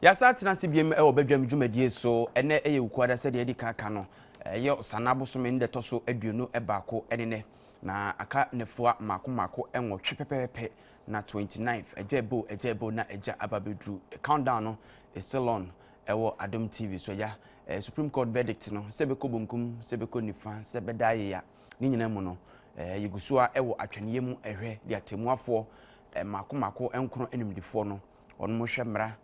Ya satena sibiem e obadwam dwumadie so ene eye ukuada se de edi kaka no ye sanabo so me ndeto so aduonu e baako enene na aka nefua mako enwotwe pepepe na 29th ejebo na eja ababedru countdown no is still on ewo Adom TV so ya Supreme Court verdict no sebeko bonkum sebeko nifa sebedaye ya ni nyina mu no yegusua ewo atweneye mu ehwe de atemuafo mako enkro enimdifo no ono mo hwemra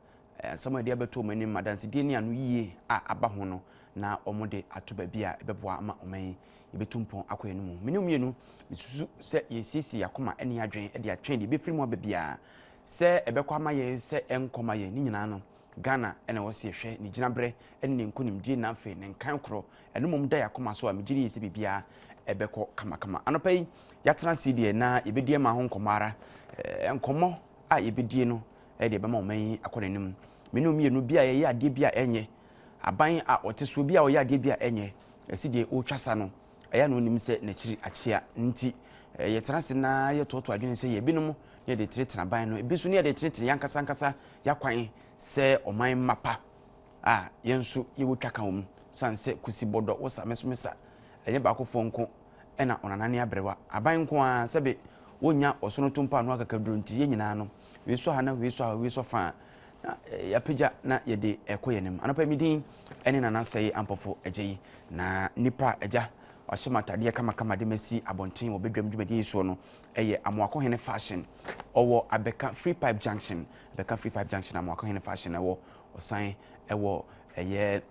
some dia beto mani madansi die ni anu yie aba ho no na omode atoba bia ebeboa ama oman yebetumpon akoyenu mu mienu misusu se yesisi yakoma ene adwen de atwen de befiri mu ababia se ebekwa ma ye se enkoma ye ni nyina no Ghana ene wose hwe ni ginabre ene nkunimdie na afi ne nkan kro ene mom da yakoma so a migiri yesi bibia ebekọ kama anopai yatena sidie na yebedie ma ho nkomara enkomo a yebedie no e de bema oman akonenim menu mienu bia ye ade bia enye aban a oteso bia o ye ade bia enye esidie o twasa no eya no nim se na kiri achia nti ye transe na ye toto adwene se ye binom ye de tretena ban no ebisu ne ye de tretena yankasa yakwan se oman mapa yensu ye wotwaka wom sanse kusibodo wo samesomesa enye ba ko fonko ena onanane abrewa aban nko a sebe wonya osono tumpa no akakaduro nti ye nyina no we so ha na we so fa ya peja na yede ekoyenem anopa midin ene na nasai ampofo ejeyi na nipa eja wahyematade kama de masi abonten obedwam dwumadi so no eye amoako hene fashion owo abeka free pipe junction amoako hene fashion ewo osan ewo eye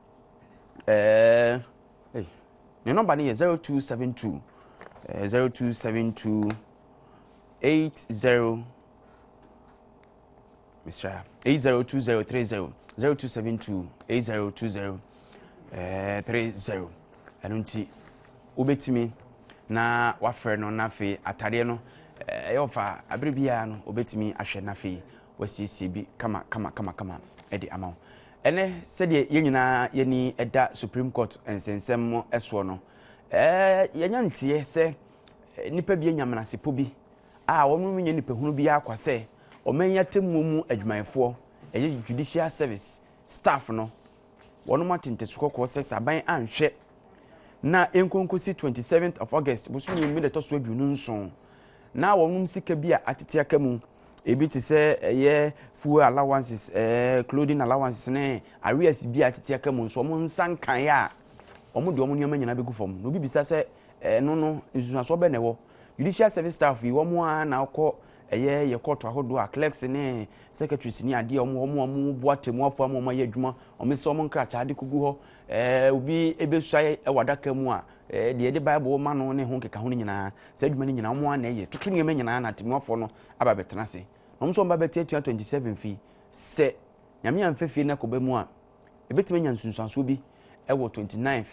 ne number ni 0272 80 Mr. 802030 0272 802030 anunti obetimi na wafre no na fe atare no yofa abribia no obetimi ahwe na fe wasiesie bi kama edi amaw ene sede ye nyina yeni eda Supreme Court ensensem eso no yenya ntie se nipa bi enyamnase po bi wonu menye nipa hunu bi akwase omenya temumu adwumayefo judicial service staff no wonu matentesu kokko se saban anhwe na enkonkosi 27th of August busumi mi de toso adwunu nson na wonum sika bi atete aka mu ebi ti se ye fuel allowances clothing allowances ne arrears bi atete aka mu so mo nsan kan ya omo de omo niam nyina begu fom no bi bisa se no nsunaso be newo judicial service staff yi womo a na akọ ye court ahodo a clerks ne secretaries ni ade omo boatemu afo omo ye adwuma omo se omo nkracha ade kugu ho obi ebesuaye wadaka mu a de bible ma no ne ho keka ho nyina se adwuma ni nyina omo a na ye tutu ne nyina na temu afo no aba betena se omo so mba beti 27 fi se nyame amfefie na koba mu a ebetime nya nsunsanso bi ewo 29th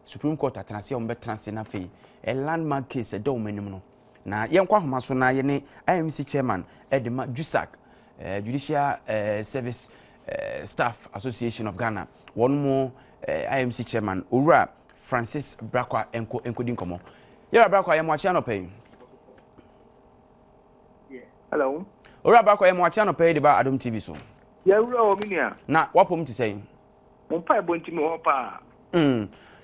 Supreme Court atenase omo betena se na fe a landmark case do manim no na yenkwa homa so na ye ne IMC chairman Edema Jusak Judicial Service Staff Association of Ghana one more IMC chairman Owura Francis Brakwa enko dinkomo Yera Brakwa ye mo achi anope Hello Owura Brakwa ye mo achi anope de ba Adom TV so ya owura o minia na wapom ti sei mo pa ebonti me ho pa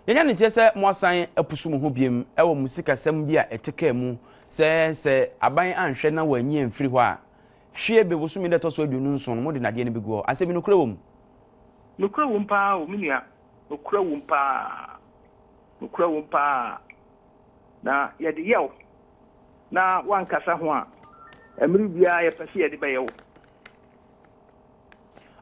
yenya ne tie se mo asan apusu mo ho biem ewo musika sem bi a eteka mu se aban anhwe na wanyi amfiri ho a hwie be bosumi de toso aduonu nson mo de nade ne begu asemi no kura wom pa o minia no kura wom pa na ye de yew na wankasa ho a emri bia ye pese ye de be yew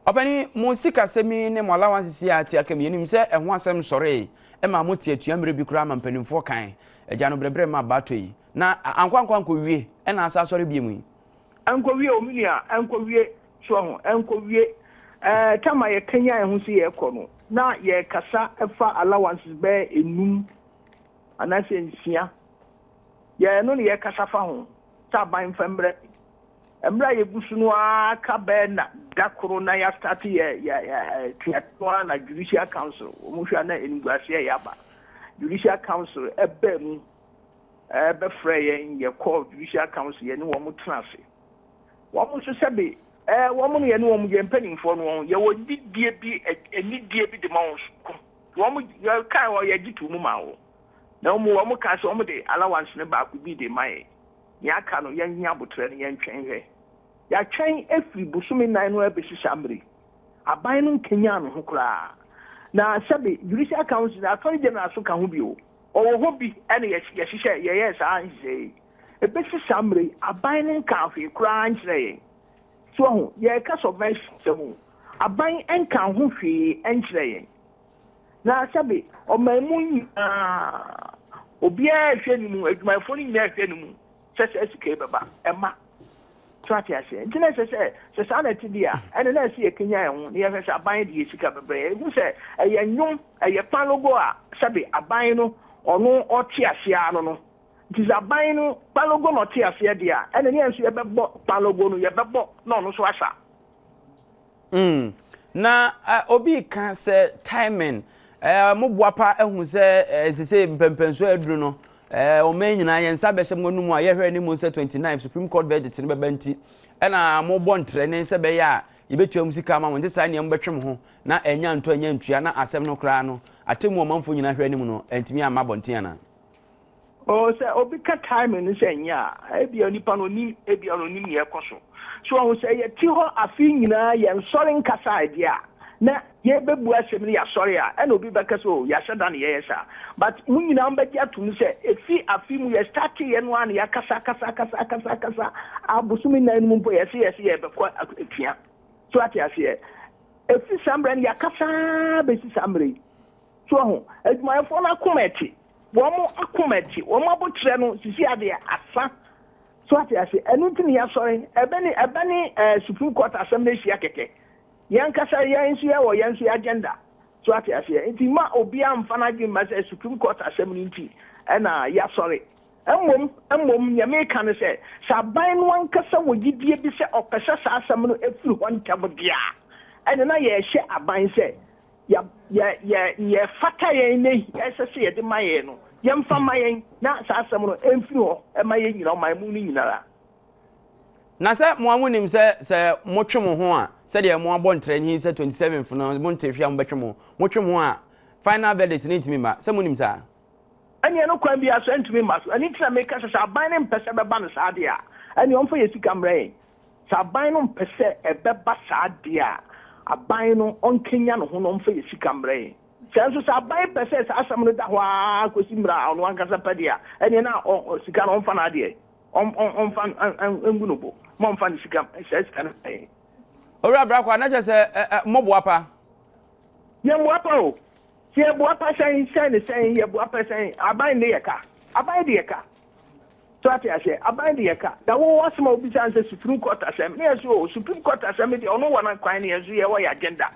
Opani musika semi ne mo allowance si ati akam yenim se eho asem sore e ma moti atua mre bi kura ma mpanimfo kan eja no brebre ma batoi na ankwankwanko wie e na asa sore bi mu anko wie o minia anko wie so ho anko wie tama ye kanya ehu si ye kono na ye kasa efa allowances be enum anase nsia ye no ye kasa fa ho ta ban fambre emra ye busunu aka be na dakoro na ya start ye tiatwa na judicial council omuhwa na enguase ya ba judicial council ebe mu ebe frey ye call judicial council ye ni wo mu trase wo mu so sebe woman ye no mo ye penning for no ye wo die bi eni die bi de ma wo mo ye kai wo ye gitu mu ma wo na wo ka so mo de allowance ne ba ku bi de mai ya ka no ye nya botre ne ye ntwen hwe ya twen efri busumi nan no ebesi sambre aban no kenya no ho kura na sabe judicial council na attorney general so ka ho bi o ho bi ene ye hihye ye yes an say ebesi sambre aban no ka fi kura nkyere so ho ye ka subvention semu aban enka ho hwe enkyere na sabe o mamu obi a hwe ni mu adwumayfo ni nyina hwe ni mu sese esike baba ema trati ase ntina se sana tidia ene na se Kenya ehun ne ye se aban de esika bebe hu se eye nwom eye palogo a sabe aban no ono oti ase ano no nti aban no palogo no oti ase de a ene ne enso ye bebo palogo no ye bebo na ono so asa na obi kan se timing mo boapa ehun se sese mpempenso aduru no o man nyina yensa be hyem ngonum a ye hwe ni mo se 29 Supreme Court verdict ni beba nti na mo bontre ne se be ya yebetua musika ma mo nti sa ne mo betwem ho na enya nto enya ntua na asem no kra no atemu manfo nyina hwe ni mu no entimi ama bonten ana o se obi ka time ni se nya ebi onipa no ni ebi ono ni ye koso so o se ye ti ho afi nyina ye nsori nkasa idea na ye bebu asem ni ya sorry a na obi beka so ya sheda na ye yesa but mun nyina mbeki atum se efi afi mu ye start ye no an ya kasa abusumi na enu mpo ye se ye be kwa atua so ati ase efi sambre ya kasa be si sambre so ho adwuma fo na kometi wo mo akometi wo mo abotre no sisi ade asa so ati ase enu tin ya sorry ebeni Supreme Court assembly sia keke yankasa yansu ya wo yansu agenda so ati ase nti ma obi amfana gi ma se Supreme Court assembly nti na ya sorry emmom nyame kan se saban no ankasa wo gidie bi se opese sa asem no efiri ho ntam dia ene na ye hye aban se ya fata ye ne ese se ye de maye no ye mfa maye na sa asem no emfiri ho e maye nyina o mamu ni nyina na se mo amunim se mo twemo ho a se de mo abontre ni se 27th no mo ntefia mo betwemo mo twemo a final verdict ni ntimi ma se mo nim sa ani no kwan bi aso ntimi ma so ani tira make se aban ne mpese beba no sa de a ani on fa yesi kamre sa aban no mpese e beba sa de a aban no on kenya no ho no on fa yesi kamre senso sa aban pese sa asam no da ho a kosi mra ono ankasa padia ani na sika no on fa na de on fa ngunubo mo mfa ni sika sika na ora brakwa na je se moboapa ye moapa o ye boapa sen ye boapa sen aban ne yeka aban de yeka so ati ase aban de yeka da wo wasma obi san se Supreme Court assembly ne so Supreme Court assembly ono wana kwan ne yezu ye wo ya agenda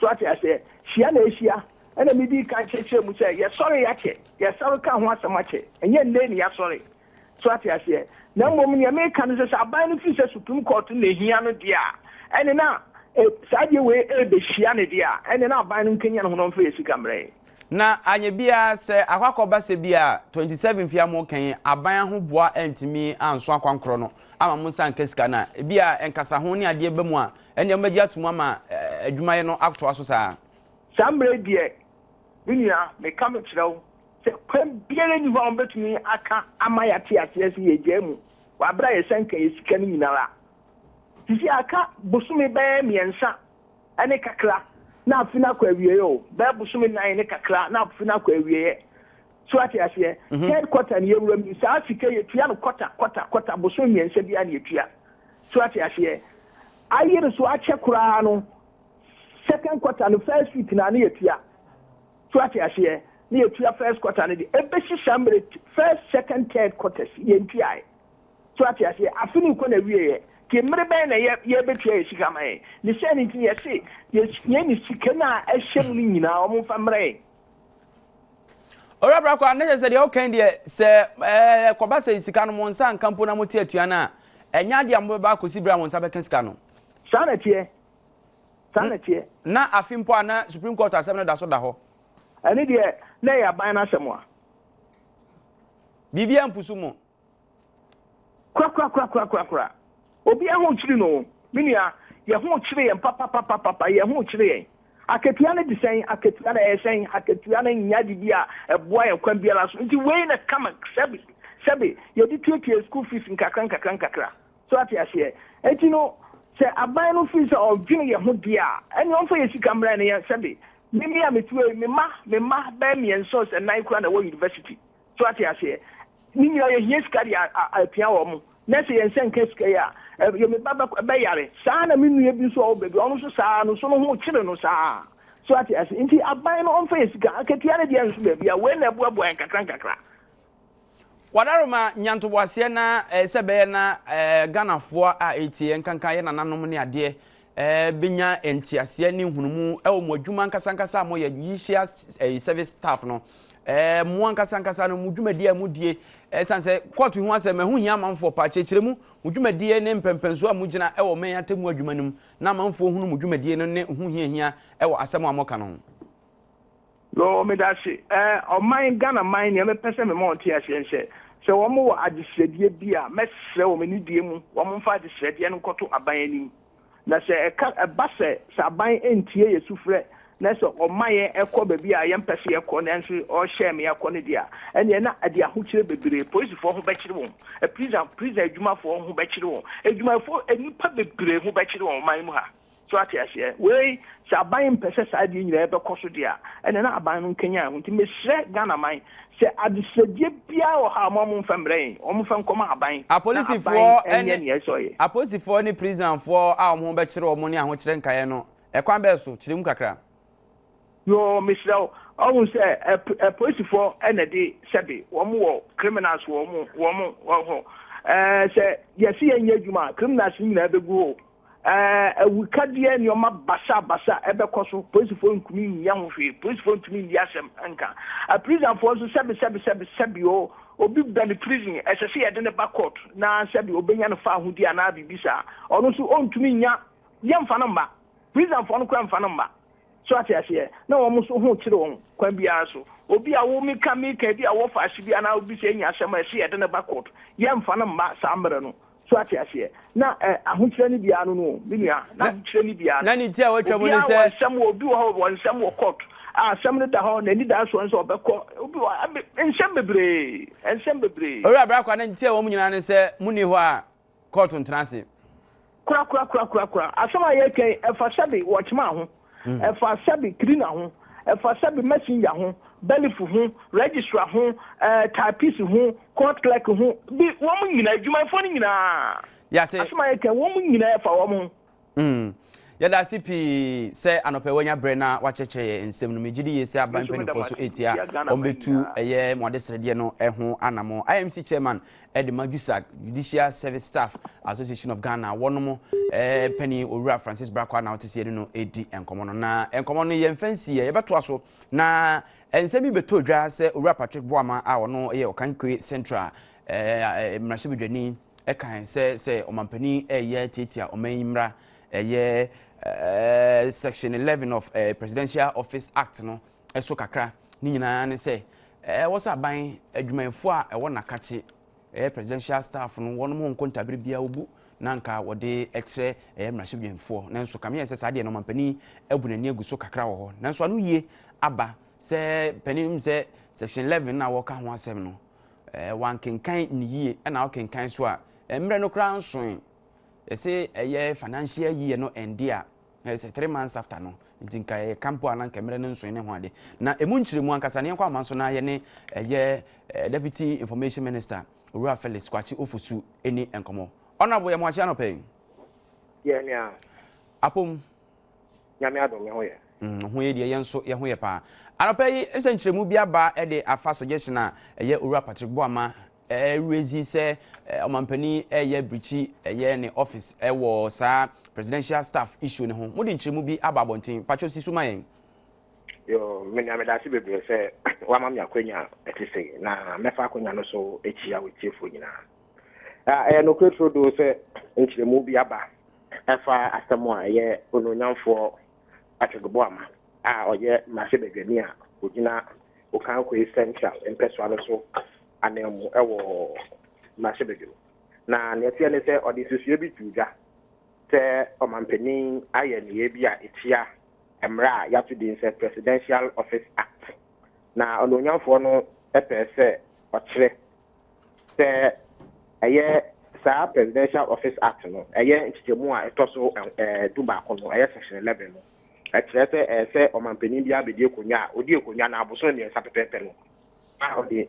so ati ase hia na ehia ena mi di kan cheche mu se ye sorry yake ye sorry ka ho asama che enye nne ni ya sorry so ati ase na mom ne me kan se aban no fi se Supreme Court ne hia no dia ene na saje we be hia ne dia ene na aban no kenya no no fa yesi kamre na anye bia se akwakoba se bia 27 fia mo kan aban ho boa antimi anso akwankro no ama mo san kasika na bia enkasa ho ne ade ba mu a ene maji atuma ma adwumaye no akto aso saa sambre die binia me kam kirew se kwem biere ni ho betumi aka amaya ti ase ye jemu wa bra ye sanka yesika ni nyinara tisi aka busumi be miensa ene kakra na afina kwa awie yo ba busumi nan ne kakra na afina kwa awie so ati ase headquarter ni ewura mi sa afika ye tua no kwata busumi miensa bia na yetua so ati ase ayere so ache kura no second quarter no first week na yetua so ati ase ni yetua first quarter ni ebeshi sambre first second third quarters yentua so ati ase afini ko na wie kemre ben na ye betua esika mai ni se ni tin ye se ye ni sika na ehyem ni nyina o mo famre ora brakwa na se de o kan de se koba se sika no mo nsa nkampo na mo tie atua na enya de ambo ba kosi bra mo nsa be kan sika no sana tie na afimpo ana Supreme Court assembly da so da ho ani de na ya ban na asemo a bibia mpusu mo kwa obi ahụ chiri no minia ye ho kire yen papa ye ho kire yen akatua ne design akatua na esen akatua na nya de bia eboa yen kwan bia la so nti we na kama sabi ye di tuatua school fees nkakra so ati ase enti no se aban no fees o dwene ye ho dia eni on fa ye sika mra ne ye sabi mimi a metuwe me ma ba mi enso se nine kura na wo university so ati ase ni ni ye hie sika dia apia wo mu na se ye nsen ke sika ya ye me baba ba yare saa na minu ye bi so o bebi onu so saa no so no ho kire no saa so ati ase nti aban no on fa ye sika akatia na dia nso bebi a we na boaboa nkakra wadaroma nyantoboase na sebe na Ghanafoɔ a etie nkankan ye nananom ne ade benya entiase ne hunumu wo mo adwuma nkasa mo ye yishia service staff no mo nkasa no mo dwumadi a mo die sanse court hu asem hu hia manfo pa chechiremu mo dwumadi ne mpempenso a mo gina wo men atemu adwuma num na manfo hunu mo dwumadi no ne hu hia wo asem a mo ka no lo me da shi o man Ghana man ne me pese me mo tie ase so wo mo agisredie bia mesre wo meni die mu wo mo fa agisredie no koto aban anim na se ba se aban entie yesufre na se o maye ekọ baabi a yempese ekọ na nso o share me ekọ ne dia ene na ade ahokire bebre police fo ho bekire won prison adwuma fo ho bekire won adwuma fo enipa bebre ho bekire won man mu ha so ati ase we se aban mpese sa ade nyira ebekọ so dia ene na aban no nkanya ho nti mesre Ghana man se adisodie bia o ha mo mfamre o mfam aban apolice for apolice for ni prison for a mo be kire o mo ni ahokire nkaye no ekwan be so kire mu kakra yo misrael o say police for enede sebe wo mo criminals wo ho se yesi enya adwuma criminals nyina begu awukadie ni o ma basa ebekoso police for nkumi nya ho hwe police for ntumi ndi asem anka a prison for so sebe o obi bani prison esese ye de ne back court na sebe obenya no fa ahudi ana bibisa ono so ontumi nya yemfa no mba prison for no kwa mfa no mba so ati ase na wo mo so ho kire won kwa bia so obi a wo mika bi a wo fa ahye bia na obi se nya asem ese ye de ne back court yemfa no mba sa amre no so ati ase na ahokire ni bia no binua na ahokire ni bia na ni ti a watwa mo ni se asem obi wo ho won sem wo court asem ne da ho na ni da so nso obekọ obi ensem bebre ori abra kwa na ti a wo mo nyina ne se muni ho a court ntrase kura asem a ye ken efa sabi wo chima ho efa sabi cleaner ho efa sabi messenger ho belifu ho registrar ho typist ho court clerk ho bi wo mo nyina adwuma fo ni nyina yate asema ye ken wo mo nyina efa wo mo yada CP se anope wanya brena wacheche ensem no megidi yesi aban penifo so etia ombetu eye modesrede no eho anamo IMC chairman Ed Magusak Judicial Service Staff Association of Ghana wonomo Penny Owura Francis Brakwa na otese no edi enkomo no na enkomo no ye mfansi ye beto aso na ensemi beto dwa se Owura Patrick Boama a wono ye Okankwe Central mrashibedwani ekan se omampani eye titia omanimra eye section 11 of Presidential Office Act no eso kakra ni nyina ne se what's aban adwumanfo a wo nakache presidential staff no wono mo nkontabere bia obu nanka wode extra mrashibdwemfo nanso kamye se sade no mampani abunani aguso kakra wo ho nanso anu yie aba se panim se section 11 na wo ka ho asem no wankenkan ni yie na wo kenkan so a mre no kra nson say a financial year no endia say 3 months after no ntinka campo anan kamera no nso ne ho ade na emu nkyiremu ankasa ne kwa manso na ye ne deputy information minister Owura Felix Kwachi Ofusu eni enkomo honorable ya mwachi anope ye nia apom nyame adom ho ye ho ye de yenso ye ho ye pa anope yi ense nkyiremu bia ba e de afa suggestion na ye Owura Patrick Boama rezi se omampani eye brichi eye ne office wo sa presidential staff issue ne ho mudi nchiremu bi ababontin pacho sisuma yen yo me na me da si bebre se wa mam yakwanya etise na mefa akwanya no so echia wetiefo nyina no kwetro do se nchiremu bi aba efa asemo a ye ononyamfo Boama a oye masebedwani a ogina Okankwe Central empeswa no so anemu ewo masebedwani na netia ne se odi susue bi tuja sɛ ɔmampanin ayɛ ne bi a etia mmara a yɛato din sɛ Presidential Office Act na ɔnonyamfoɔ no pɛ sɛ ɔkyerɛ sɛ ɛyɛ saa Presidential Office Act no ɛyɛ nkyɛmu a ɛtɔ so du baako no ɛyɛ section 11 no ɛkyerɛ sɛ sɛ ɔmampanin bi abɛdi akonnwa a ɔdi akonnwa no aboso ne nsa pɛpɛpɛ no a ɔde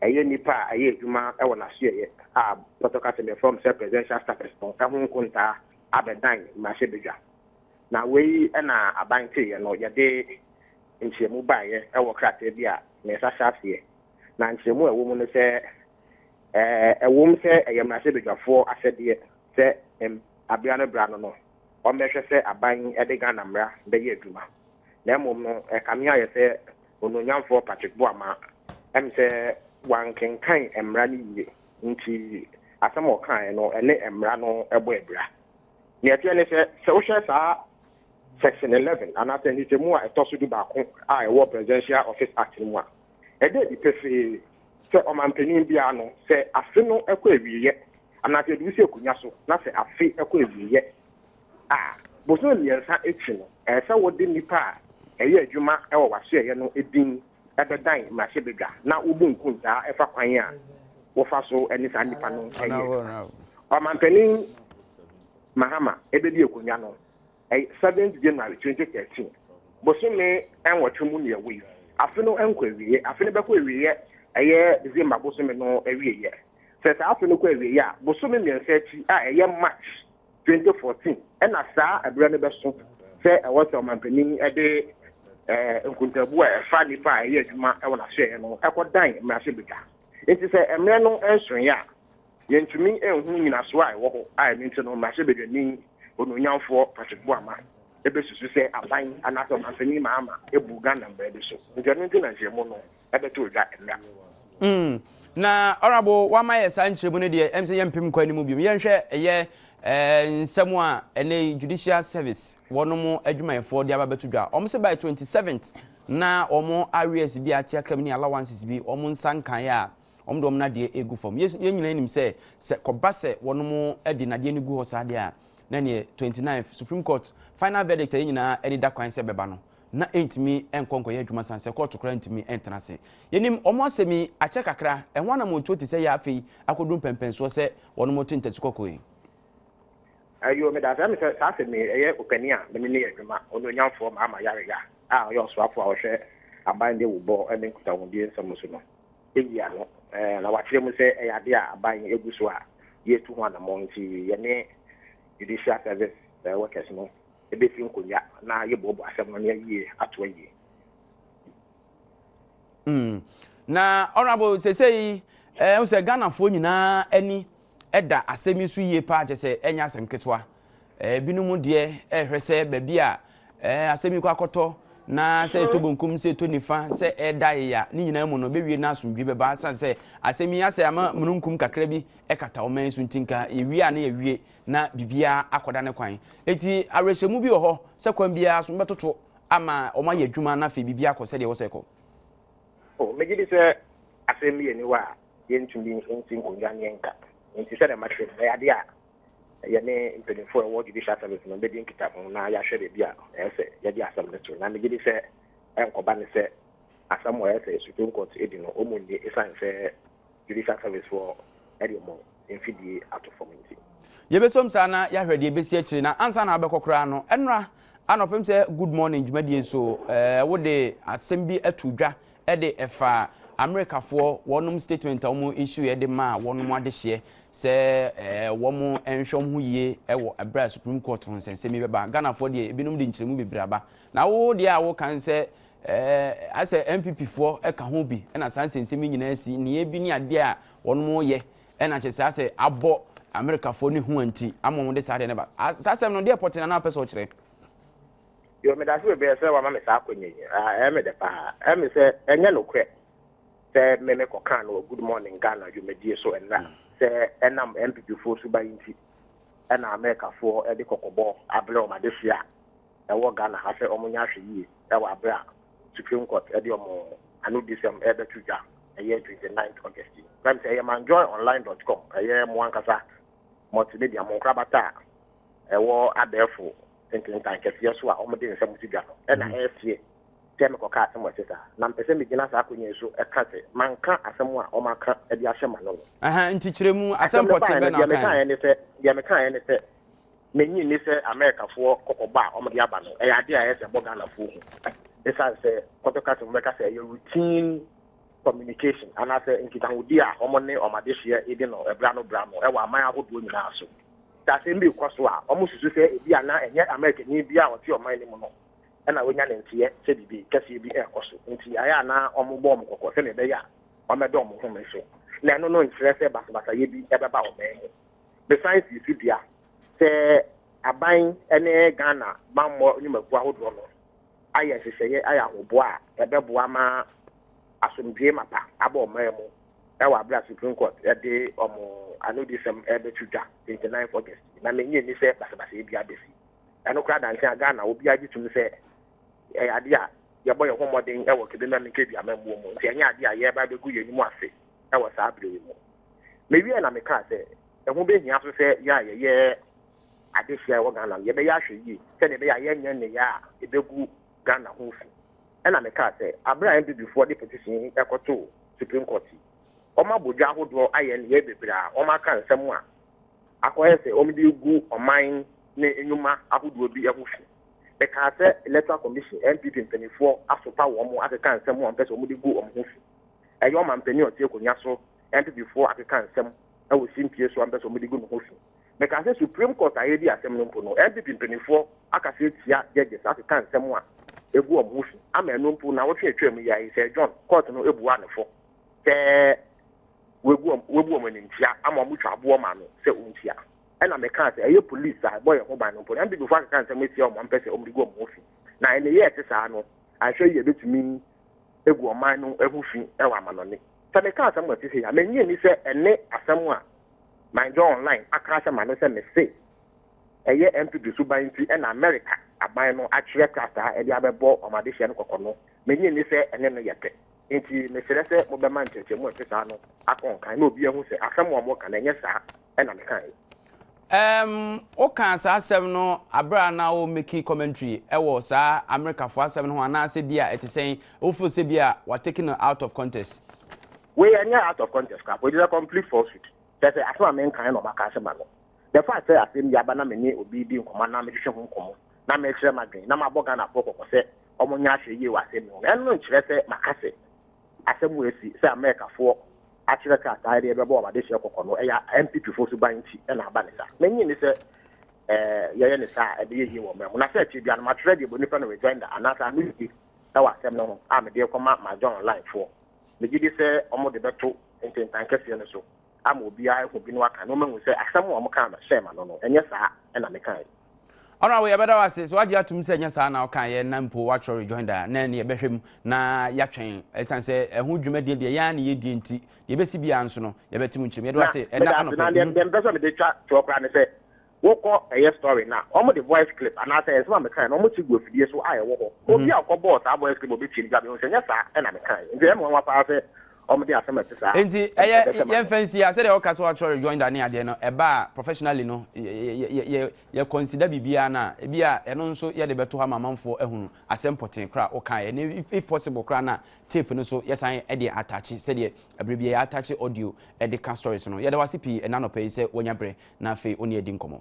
ɛyɛ nipa a ɛyɛ adwuma ɛwɔ n'asoɛyɛ a protocol sɛ from sɛ presidential status no ɛho nkontaa abɛdan mmarahyɛbadwa na wei ɛna aban teeɛ no yɛde nkyerɛmu baeɛ ɛwɔ krataa bi a ne nsa hyɛ aseɛ na nkyerɛmu a ɛwɔ mu no sɛ ɛwɔ mu sɛ ɛyɛ mmarahyɛbadwafoɔ ahyɛdeɛ sɛ abea no bra no ɔmmɛhwɛ sɛ aban ɛde Ghana mmara bɛyɛ adwuma na mmom no ɛkame ayɛ sɛ ononyamfoɔ Patrick Boama ɛm sɛ wankenkan mmara no yie nti asɛm a ɔkaeɛ no ɛne mmara no ɛbɔ abira nea ɛteɛ ne sɛ wohwɛ saa section 11 anaasɛ nkyɛmu a ɛtɔ so du baako a ɛwɔ Presidential Office Act no mu a ɛde di pɛfee sɛ ɔmampanin biara no sɛ afe no ɛkɔ awieɛ anaasɛ ɛde wosi akonnwa so na sɛ afe ɛkɔ awieɛ a boso mmiɛnsa akyi no ɛsɛ wɔde nipa a ɛyɛ adwuma ɛwɔ w'asoɛyɛ no edin ɛbɛdan mmarahyɛbadwa na wobu nkuntaa ɛfa kwan a wɔfa so ɛne saa nipa no ɛyɛ ɔmampanin Mahama ɛbɛdi akonnwa no 7th January 2013 bosome ɛnwɔtwe mu ne ɛwɔ yi afe no ɛnkɔ awie afe no bɛkɔ awieɛ ɛyɛ December bosome no awieɛ sɛ saa afe no kɔ awieɛ a bosome mmiɛnsa akyi a ɛyɛ March 2014 ɛna saa abira no bɛso sɛ ɛwɔ sɛ ɔmampanin ɛde nkuntabu a ɛfa nipa a ɛyɛ adwuma ɛwɔ n'asoɛyɛ no ɛkɔdan mmarahyɛbadwa nti sɛ mmerɛ no ɛnsoe a yɛntumi ɛnhu nyinaso a ɛwɔ hɔ a ɛno nti no mmarahyɛbadwani ononyamfoɔ Patrick Boama ɛbɛsusu sɛ aban anaasɛ ɔmampanin Mahama ɛbu Ghana mmara bi so nti ɛno nti na nkyerɛmu no ɛbɛto odwa mmra na honorable wama yɛ saa nkyerɛmu no deɛ ɛm sɛ yɛmpem kwan no mu biom yɛnhwɛ ɛyɛ nsɛm a ɛne judicial service wɔnom adwumayɛfoɔ de aba bɛto dwa ɔmo sɛ by 27th na ɔmo areas bi ate akam ne allowances bi ɔmo nsa nkan a ɔmo de ɔmo nadeɛ egu fam yɛn nyinaa nim sɛ kɔba sɛ wɔnom de nadeɛ no gu hɔ saa deɛ a na ne 29th Supreme Court final verdict yɛn nyinaa ɛde da kwan sɛ bɛba no na ɛntimi ɛnkɔnkɔyɛ adwuma san sɛ court kora ntimi ɛntena se yɛnim ɔmo asɛmi akyɛ kakra ɛho na mo to te sɛ yɛ afei akɔdum pɛmpɛnsoɔ sɛ wɔnom te ntasi kɔkɔɔ yi ayo me da sɛ me sɛ saa sɛ me ɛyɛ opani a me ne yɛ adwuma ononyamfoɔ Mahama yarega a ɔyɛ ɔsoafo a ɔhwɛ aban de wobɔ ɛne nkutahudie nsɛm so no ɛyi ano na wakyerɛ mu sɛ ɛyɛ ade a aban egu so a yɛtu ho anammɔ nti yɛne judicial service workers no ɛbɛfi nkonnwa na yɛbɔbɔ asɛm no ne yɛyie ato ayie na honorable sesei wo sɛ Ghanafoɔ nyinaa ani ɛda asɛmi so yie paa kyɛ sɛ ɛnya asɛm ketewa binom deɛ ɛhwɛ sɛ baabi a asɛmi kɔ akɔtɔ na sɛ ɛtɔ bonkum sɛ ɛtɔ nifa sɛ ɛda yɛya ne nyinaa mu no bɛwie no asomdwe bɛba asan sɛ asɛmi asɛ ama mununkum kakra bi ɛkata ɔman so ntinka yɛwie a na yɛwie na bibia akɔda ne kwan eti awerɛhyɛmu bi wɔ hɔ sɛ kwan biara so mbɛtoto ama ɔma yɛ adwuma na afei bibia akɔ sɛdeɛ wɔ sɛ kɔ megye di sɛ asɛm bi yɛ ni hɔ a yɛntumi nti nkonnwa ne yɛnka nti sɛ dɛm ahwɛ no ade a yɛne mpanimfoɔ ɛwɔ judicial service no bɛdi nkitaho na yɛahwɛ baabi a ɛyɛ sɛ yɛde asɛm no to na megye di sɛ ɛnkɔba ne sɛ asɛm wɔ ɛyɛ sɛ Supreme Court ɛdi no ɔmu nni ɛsiane sɛ judicial service wɔ ɛde ɔmɔ mfidie ato fam nti yɛbɛsom saa na yɛahwɛ deɛ ɛbɛsi akyiri na ansa na abɛkɔ koraa no ɛnora anɔpem sɛ good morning dwumadie so wode asɛm bi ato dwa ɛde ɛfa Americafoɔ wɔnom statement a wɔn issue yɛ de ma wɔnom adehyeɛ sɛ wɔn nhwɛ ho yie ɛwɔ abira Supreme Court ho nsɛnsɛm bɛba Ghanafoɔ deɛ ebinom de nkyerɛmu bebree aba na wo deɛ a wo kan sɛ asɛ MPP foɔ ɛka ho bi ɛna saa nsɛnsɛm nyinaa si ne ebi ne adeɛ a wɔnom yɛ ɛna kyɛ sɛ asɛ abɔ Americafoɔ ne ho anti ama wɔn de saa deɛ ne ba saa sɛm no deɛ pɔtena na apɛ sɛ ɔkyerɛ yo me da so be sɛ wa ma me saa akɔnye me de pa me sɛ ɛnyɛ nokorɛ sɛ me kɔka no good morning Ghana dwumadie so ɛnna sɛ ɛnam MPP foɔ so ba nti ɛna Americafoɔ ɛde kɔkɔbɔ abrɛ ɔma de fia ɛwɔ Ghana ha sɛ ɔmo nya hwɛ yie ɛwɔ abrɛ Supreme Court ɛde ɔmo ano disem ɛbɛtu dwa ɛyɛ 29th Augustram sɛ ɛyɛ manjoyonline.com ɛyɛ mo ankasa multimedia mo krabata ɛwɔ abɛɛfo ntintan kɛseɛ so a ɔmode nsɛm ti dwa no ɛna ɛɛfie sɛ mekɔka asɛm ɔte saa na mpɛ sɛ megyina saa akonnwa so ɛka sɛ manka asɛm a ɔmaka de ahyɛ ma no no nti kyerɛ mu asɛm pɔte bɛ na deɛ mekaeɛ ne sɛ menyi ne sɛ Amerikafoɔ kɔkɔba a ɔmode aba no ɛyɛ adeɛ a ɛyɛ sɛ bɔ Ghanafoɔ hu ɛsiane sɛ kɔtɔka sɛ mobɛka sɛ ɛyɛ routine communication anaasɛ nkitahodi a ɔmo ne ɔmadehyeɛ ɛdi no ɛbra no ɛwɔ aman ahodoɔ nyinaa so sɛ asɛm bi kɔ so a ɔmo susu sɛ ebi a na ɛnyɛ Amerikani bi a ɔte ɔman no mu no ɛna wonya ne nteɛ sɛ bibi kɛseɛ bi ɛkɔ so nti ayɛ a na ɔmo bɔ ɔmo kɔkɔ sɛ ne ɛbɛyɛ a ɔmɛdɔ ɔmo home so na ɛno no nkyerɛ sɛ basabasayɛ bi ɛbɛba ɔman mu besides yi bia sɛ aban ɛne Ghana bammɔ nnwumakuo ahodoɔ no ayɛ nhyehyɛeɛ ayɛ ahoboa a ɛbɛboa ma asomdwe mapa aba ɔman mu ɛwɔ abira Supreme Court ɛde ɔmo anodisɛm ɛbɛtu dwa 29 August na menye ni sɛ basabasayɛ bi abɛsi ɛno koraa danse a Ghana obi agye tum sɛ ɛyɛ adeɛ a yɛbɔ yɛn ho mmɔden ɛwɔ kebena ne kebi amammuo mu nti ɛnyɛ adeɛ a yɛba bɛgu yɛn anim ase ɛwɔ saa abere mu mewie na meka sɛ ɛho bɛhia so sɛ yɛ a yɛyɛ adehyia ɛwɔ Ghana yɛbɛyɛ ahwɛ yie sɛdeɛ ɛbɛyɛ a yɛnyɛ ne yɛ a ɛbɛgu Ghana ho fi ɛna meka sɛ abere a MPP-foɔ de petition ɛkɔto Supreme Court ɔma bodwa ahodoɔ ayɛ ne yɛ bebree a ɔma aka nsɛm a akɔyɛ sɛ ɔmde gu ɔman ne enyuma ahodoɔ bi ɛho fi bɛka sɛ Electoral Commission MPP mpanimfoɔ asopa wɔn mo akeka nsɛm a ɔmpɛ sɛ ɔmde gu ɔmo ho fi ɛyɛ ɔma mpanin ɔte akonnwa so MPP-foɔ akeka nsɛm ɛwɔ simpie so ɔmpɛ sɛ ɔmde gu ne ho fi bɛka sɛ Supreme Court ayɛ di asɛm no mpo no MPP mpanimfoɔ akasa etia judges akeka nsɛm a egu ɔmo ho fi ama ɛno mpo na wɔtwe atwa mu yɛ sɛ John court no ebua ne fo sɛ webu ɔmo anintia ama ɔmo twa aboɔ ma no sɛ ɔntia ɛna meka sɛ ɛyɛ police a ɛbɔ yɛn ho ban no mpo na MPP-foɔ akeka nsɛm etia ɔmo ampɛ sɛ ɔmo de gu ɔmo ho fi na ɛne yɛ ɛte saa no ahwɛ yɛ betumi egu ɔman no ɛho fi ɛwɔ amanɔne sɛ meka asɛm wɔ ti sɛ ya menye ni sɛ ɛne asɛm a Manjo online aka ahyɛ ma no sɛ mese ɛyɛ MPP so ban nti ɛna America aban no akyerɛ krataa ɛde abɛbɔ ɔmadehyeɛ no kɔkɔ no menye ni sɛ ɛne no yɛ pɛ nti mesrɛ sɛ mobɛma nkyerɛkyerɛmu ɛte saa no akɔnkan na obi ahu sɛ asɛm a ɔmo ka na ɛnyɛ saa ɛna meka oka saa asɛm no abra na o make commentary ɛwɔ saa America for asɛm no ho anaasɛ bi a ɛte sɛn ofo sɛ bi a wa taking out of context we are out of context crap it is a complete falsehood that's a asɛm a menkan na ɔmaka asɛm no the fact sɛ asɛm bi aba na menye obi di nkɔmɔ na mehwehwɛ ho nkɔmɔ na mekyerɛ madwen na mabɔ Ghana fo kɔkɔ sɛ ɔmo nya ahwɛ yie wɔ asɛm no ɛno nkyerɛ sɛ maka sɛ asɛm wɔ esi sɛ Americafoɔ akyerɛ krataa de ɛbɛbɔ ɔmadehyeɛ kɔkɔ no ɛyɛ MPP-foɔ so ban nti ɛna aba ne saa menye ne sɛ yɛyɛ ne saa ɛbɛyɛ yie wɔ mɛmo na sɛ akyi bia no matwerɛ deɛ bonipa no rejoinder anaasɛ ano yie ɛwɔ asɛm no ho a mede kɔma Manjo online foɔ megye di sɛ ɔmo de bɛto ntentan kɛseɛ no so ama obiara ɛho bi no aka na ɔmahu sɛ asɛm a ɔmo ka na hyɛ ma no ɛnyɛ saa ɛna mekae ɔno awo yɛbɛda wase so wagye atum sɛ nyɛ saa na ɔka yɛ na mpo watcho rejoinder na ne yɛbɛhwɛ mu na yɛatwɛn ɛsan sɛ ɛho dwumadie deɛ yɛa ne yɛdie nti yɛbɛsi bia nso no yɛbɛtim nkyerɛ yɛde wase ɛna anɔpɛ na deɛ mpɛ sɛ mede twa tɔkra ne sɛ wokɔ ɛyɛ story na ɔmo de voice clip anaasɛ ɛsɛm a mekae na ɔmo ti gu afidie so a ɛwɔ hɔ obi a ɔkɔbɔɔ saa voice clip obɛtie ne gya bɛhu sɛ nyɛ saa ɛna mekae nti ɛma wɔn apaa sɛ ɔmo de asɛm ɛte saa nti ɛyɛ yɛn fancy a sɛ deɛ ɔka sɛ watcho rejoinder ne adeɛ no ɛba professionally no yɛ consider bibia na ebia ɛno nso yɛde bɛto ha mamanfoɔ ehunu asɛm poten kra ɔka yɛ ne if possible kra na tape no so yɛsan ɛde attach sɛ deɛ abrebi yɛ attach audio ɛde ka stories no yɛde wase pii ɛna no pɛ sɛ wonya brɛ na afei oni edi nkɔmɔ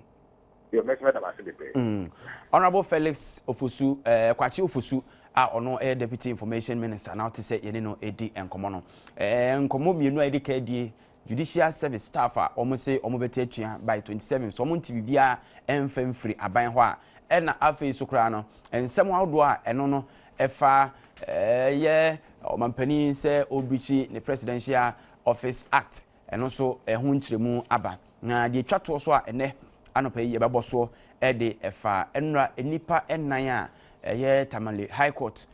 Honorable Felix Ofosu Kwachi Ofosu a ono deputy information minister now to say yene no edi enkomo no enkomo mienu a edi ka die judicial service staff a omo say omo beti atua by 27 so omo nti bibia emfem free aban ho a na afi so kra no ensem awdo a eno no efa ye omampani say obichi ne presidential office act eno so ehun nkyeremu aba na die twato so a ene anopa yi bebo so de efa enra enipa enan a eye Tamale High Court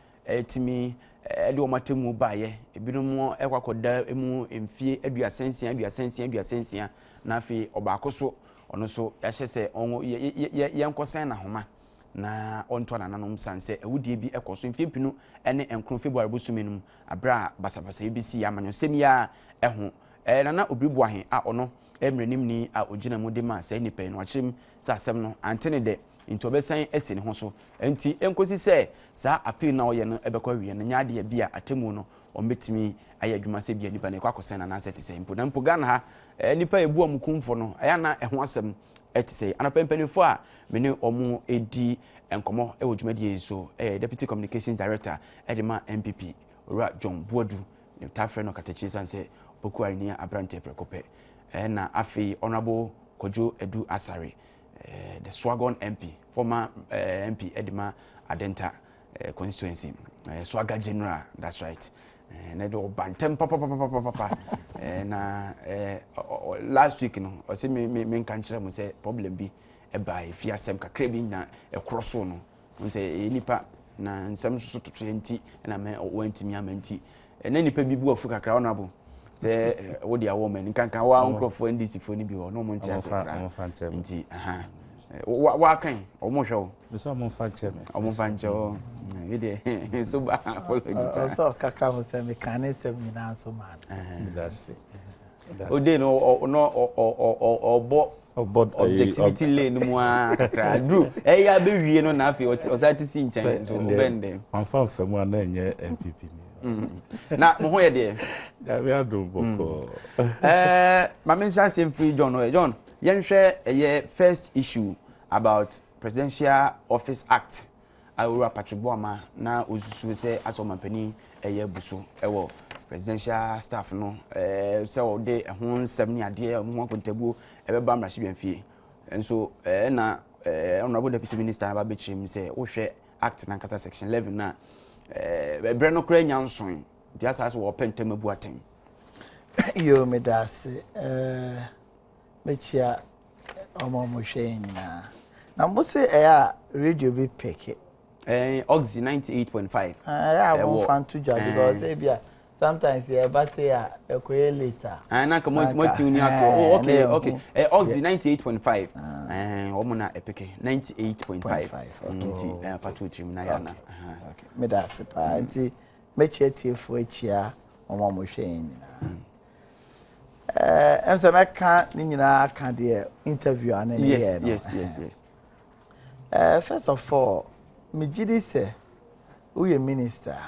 timi de omatemu baaye ebinom ekwakoda emu emfie aduasensia na afi obakoso ono so yahye se onwo yenkosen na homa na onto na nanom sanse ewudie bi ekoso emfie pinu ene enkron February bosumenum abra basabasa ebisi amanyo semia eho nana obribu ahen a ono emrenim ni a ogina mu de ma sai nipa no akyem sa asem no antene de nti obesan esi ne ho so enti enkosi se sa appeal na oye no ebekwa wie no nya de bia atemu no ombetimi aye adwuma se bia nipa ne kwakosen na aseti se mpo na mpo Ghana ha nipa ebu amukumfo no aya na eho asem etise anapempenifo a mene omo edi enkomo e wodwumadi so deputy communications director edema MPP ora John Buadu ne tafre no katachi sanse boku arnia abrante prekope na afi honorable Kojo Edu Asare the Swagon MP former MP edema Adenta constituency Swaga General, that's right. Na do bantem papa na last week no o say me kan kire mo say problem bi e bai fi asem kakra bi na e kroso no mo say nipa na nsem so to 20 na me o antimi amanti na nipa bi bu afu kakra honorable say wo dia woman nkankan wa onkrofo ndc fo ni bi ho no mo ntia sakra nti wa kan o mo hwe o so mo fa che me o mo fa nche o we dey so ba apology so kaka mo say me kan sem nyina so man that's o dey no bo objectivity lane mu a kakra dru ya be wie no na afi o sa ti si nchen so bende man fa fam na enye MPP ni na mo ho ye de ya we Adom boko ma men sha sem free John yenhwe ye first issue about Presidential Office Act awura Patrick Boama na osusu se asomampani eye buso ewo presidential staff no se o de ho nsem ni ade ho akontabu ebeba mrashi biamfie enso na honorable deputy minister ba bechim se wo hwe act na nkasa section 11 na bre no kra nyanson dia sa so wo pentem abu aten yo me dase mechia omo mo hwe nyina na mbo se radio be peke Oxy 98.5 I won't fan to judge because sometimes you ever say later. Na come mo tune out. Okay. Oxy 98.5. Omuna epeke 98.5. Nti fatu trim na yana. Okay. Me da sepa. Nti me chetie fo achia omo mo hwe nyina. Em se me kan ni nyina kan de interview an any year. Yes. First of all, me gidi se uye minister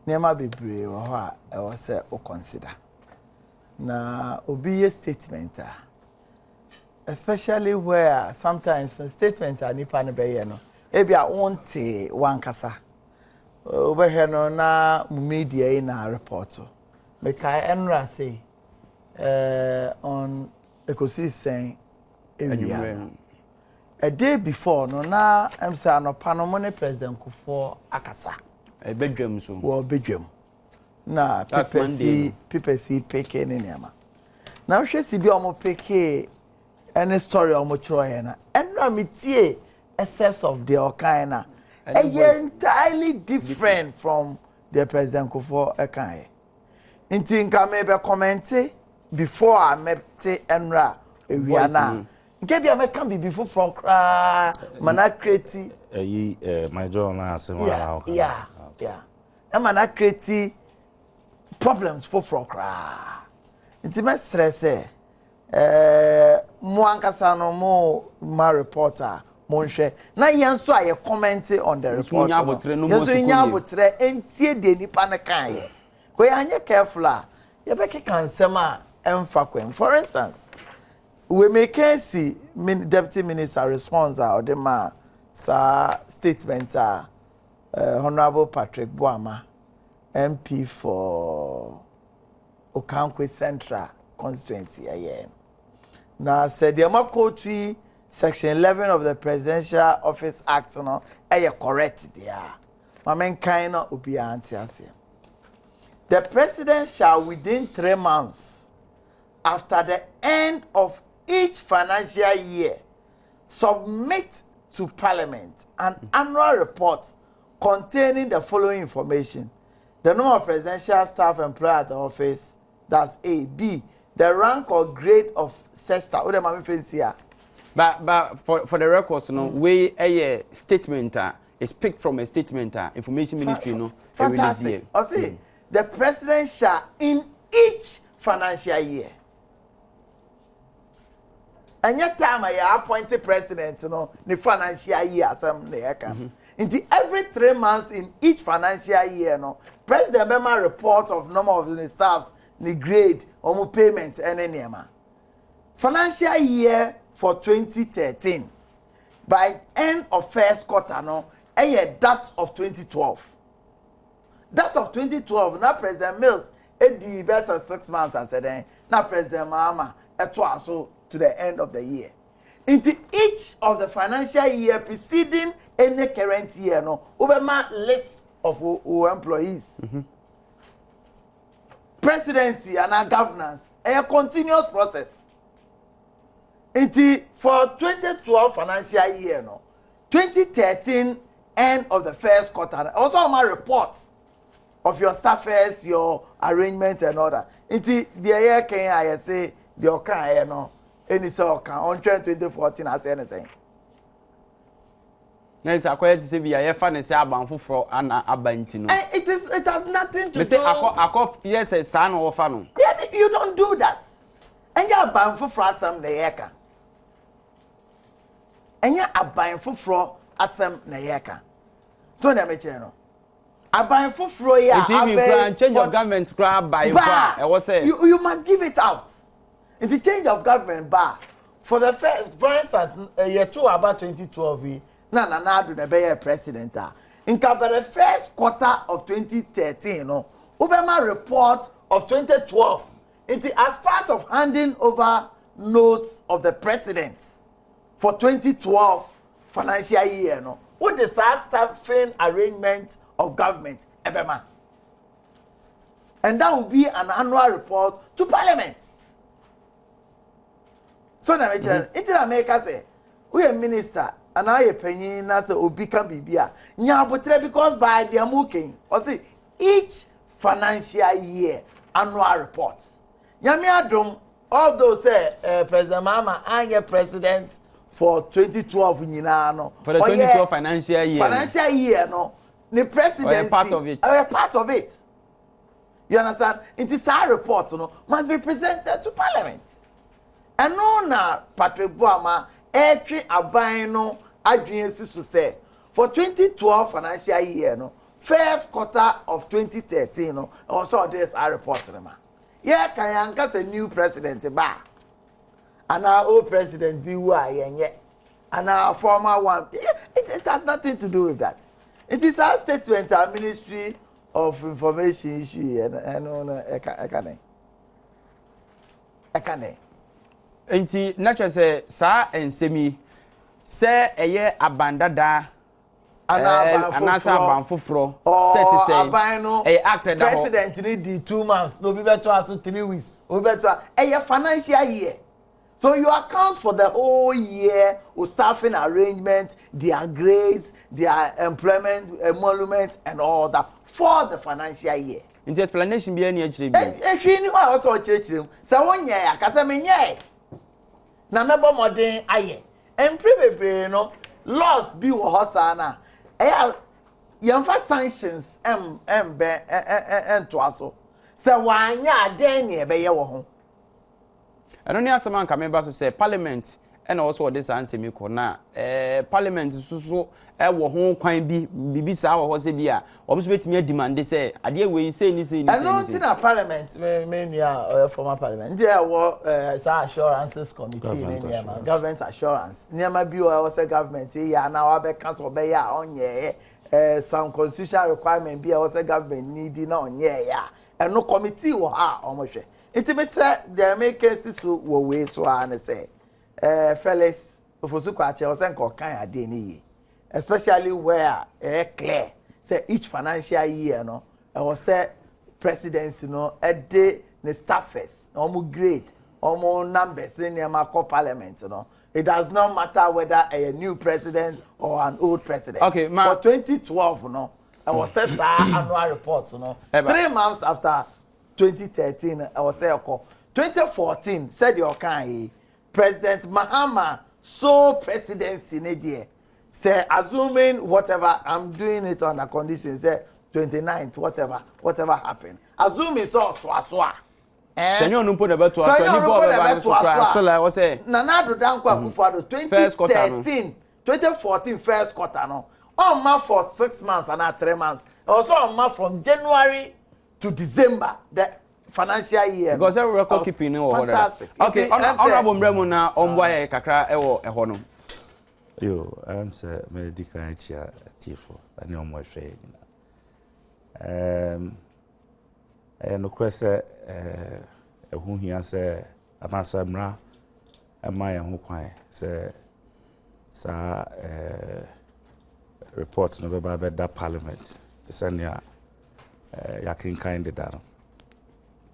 nema bebre wo ho a wo se o consider na obi ye statement especially where sometimes a statement nipa ne be ye no e bia wonte wankasa obehe no na media na report me kai enra say on ecosystem area a day before no na am say anopa no money president Kufuor akasa e bedwam so wo bedwam na people see peke ne niama na hwe si bi omo peke any story omo chro ye na enra metie excess of the okaina entirely different from the president Kufuor ekan nti nka me be comment before I met enra ewiana nke bia me kan bibi foforo kra mana kreti my journal as well yeah mana kreti problems foforo kra nti me stress mo ankasa no mo ma reporter mo nhwe na yenso aye comment on the report yenso nya abotre entie de nipa ne kan ye ko ya anye careful a ye be ke kansem a emfa kwen for instance we make see deputy minister response or the ma sa statement honorable Patrick Boama MP for Okankwe Central constituency again. Now said the Makotui section 11 of the Presidential Office Act no correct there. Mamen kaina ubi antiasia. The president shall within 3 months after the end of each financial year submit to Parliament an annual report containing the following information: the number of presidential staff employed at the office, that's A. B. The rank or grade of such staff. But for the records, we a statement is picked from a statement information ministry release here. The president shall in each financial year. And yet time I appointed president, the financial year some every 3 months in each financial year, president member report of number of the staffs, the grade, payment, and any financial year for 2013 by end of first quarter that of 2012. That of 2012, now President Mills, the best of 6 months, I said, now President Mahama, so to the end of the year. Into each of the financial year preceding any current year, over my list of employees. Presidency and our governance, a continuous process. Into for 2012 financial year, 2013 end of the first quarter, also my reports of your staffers, your arrangement and order. Into the year can I say the okay any so on 2014 as anything. Yes, I quite to be a fan and say about for an abantino. It has nothing to do. Say I yes a son or fan. Yeah, you don't do that. And you're bound for some neyeka. And you're a buying for asem neyeka. So na me cheno. A buying for ya. Change of government grab by I was saying you must give it out. In the change of government bar for the first, for instance, year 2 about 2012, na do the be president. In the first quarter of 2013, Obama report of 2012, as part of handing over notes of the president for 2012 financial year, what the staffing arrangement of government, Obama, and that will be an annual report to Parliament. So na into America say we a minister and I a penny na say obi kan bibia nya abotre because by their mooking or say each financial year annual reports. Nyame Adom although say President Mahama anya president for 2012 nyina no for the 2012 financial year the presidency part of it. A part of it. You understand? It is our report must be presented to Parliament. And no na Patrick Boama etri aban no adwen sisu say for 2012 financial year first quarter of 2013 also this our report ma. Yeah kan yanka say new president ba. And our old president be who I and our former one. It has nothing to do with that. It is our statement, our Ministry of Information issue and on Ekane. Enti nature say sa ensemi say eye abandada anasa abanfoforo set say abano e acted that president need the 2 months no be better as 3 weeks no better eye financial year, so you account for the whole year of staffing arrangement, their grades, their employment emolument and all that for the financial year. In the explanation be any actually be e ni wa also chirechirem say won ye akasa me nye na mebo modern aye empre bebre no laws bi wo hosa na yemfa sanctions be ento aso say wanya aden ne be ye wo ho. I don't know asama nka member so say parliament and also this answer me ko na parliament so wo ho kwan bi bibi sa wo se bi a o so betimi demand say ade we say ni say. I don't think that parliament me former parliament there was assurances committee government assurance niam bi o say government ya na wa be cancel be ya onye some constitutional requirement bi o say government need na onye ya and no committee wo ha o mo hwe. It may say the Americans so way so and say fellas Ofosukwache was enko kan ade ni, especially where clear say each financial year was say presidency the staffers almost grade almost numbers in the parliament it does not matter whether a new president or an old president. Okay, for 2012 I was set annual report 3 months after 2013 I was say 2014 said your kind President Mahama so presidency ne say assuming whatever I'm doing it on the condition say 29th whatever happened assuming so Senyo no put about to so ni bo ba so crash so like what say na do dan kwa Akufo-Addo 2014 first quarter no on ma for 6 months and 3 months also on ma from January to December the financial year because every record keeping no order okay honorable mbremu na omboye kakra ewo eho no yo am say medical chia tifo ani omo hwe no kwese ehu hia se amasa mra ama ye ho kwan se sa report no be da parliament to send ya yakin kind da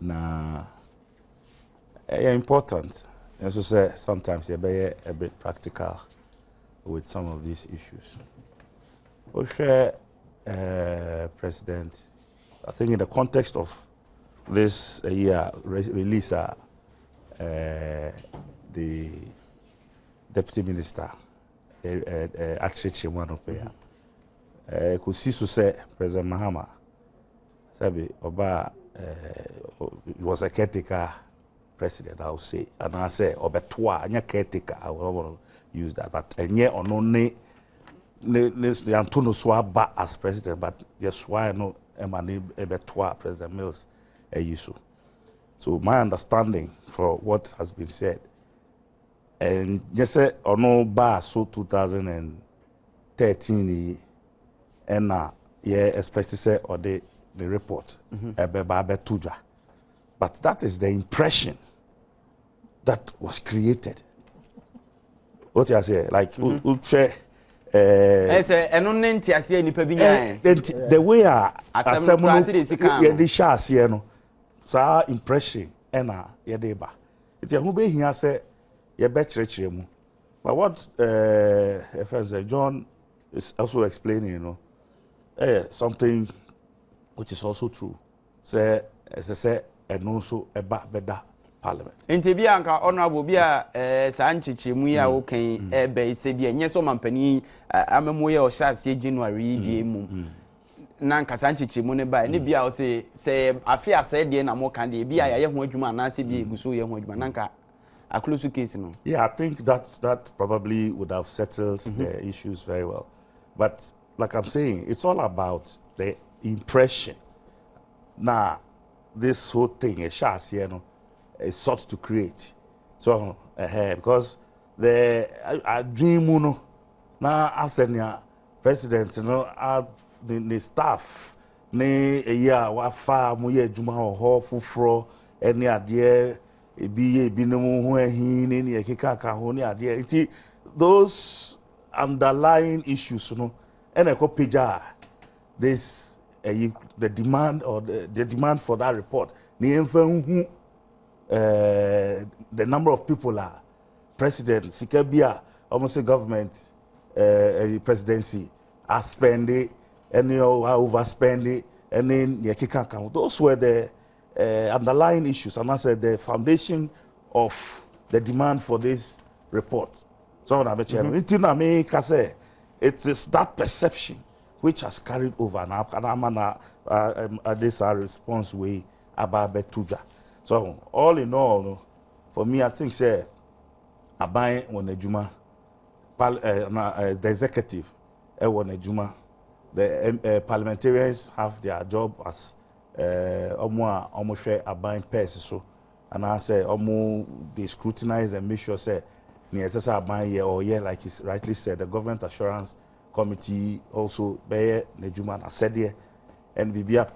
na important and so say sometimes you be a bit practical with some of these issues. President, I think in the context of this year release the deputy minister actually one of here could see so say President Mahama sabi oba was a caretaker president, I would say, and I say obetoa anya caretaker I will use that but enye onone ne Antonio Swaba as president but yes why no emane obetoa President Mills use. So my understanding for what has been said and yes ono ba so 2013 and expect to say or the report but that is the impression that was created. What you say like the way the impression ena yedeba it who be here say ye be mu but what friend John is also explaining, you know, something which is also true. Say as I say and also about better parliament. Enti bia anka honorable bia sa nchichemu ya okan be se bia nye so mampani amemo ye o shase January die mu. Na nka sa nchichemu ne ba ne bia o se afia se die na mo kan de bia ya ye ho adwuma na se bia eguso ye ho adwuma na nka a close case no. Yeah, I think that probably would have settled the issues very well. But like I'm saying, it's all about the impression. Now, this whole thing, a chance here, no, is sought to create. So, because the dream, no, now as a president, you know, the staff, ne a year, what far, muye juma or fufro, any idea, those underlying issues, you know, and this the demand or the demand for that report. The number of people are president, Sikabia, almost a government presidency are spending, and you know, overspending, and then those were the underlying issues, and I said the foundation of the demand for this report. So it is that perception which has carried over now, and this our response way about Betuja. So all in all, for me, I think say Abai Wonejuma, the executive Wonejuma, the parliamentarians have their job as almost Abai pairs so, and I say they scrutinize and make sure say like he rightly said, the government assurance committee also be Nejuma na said and bibia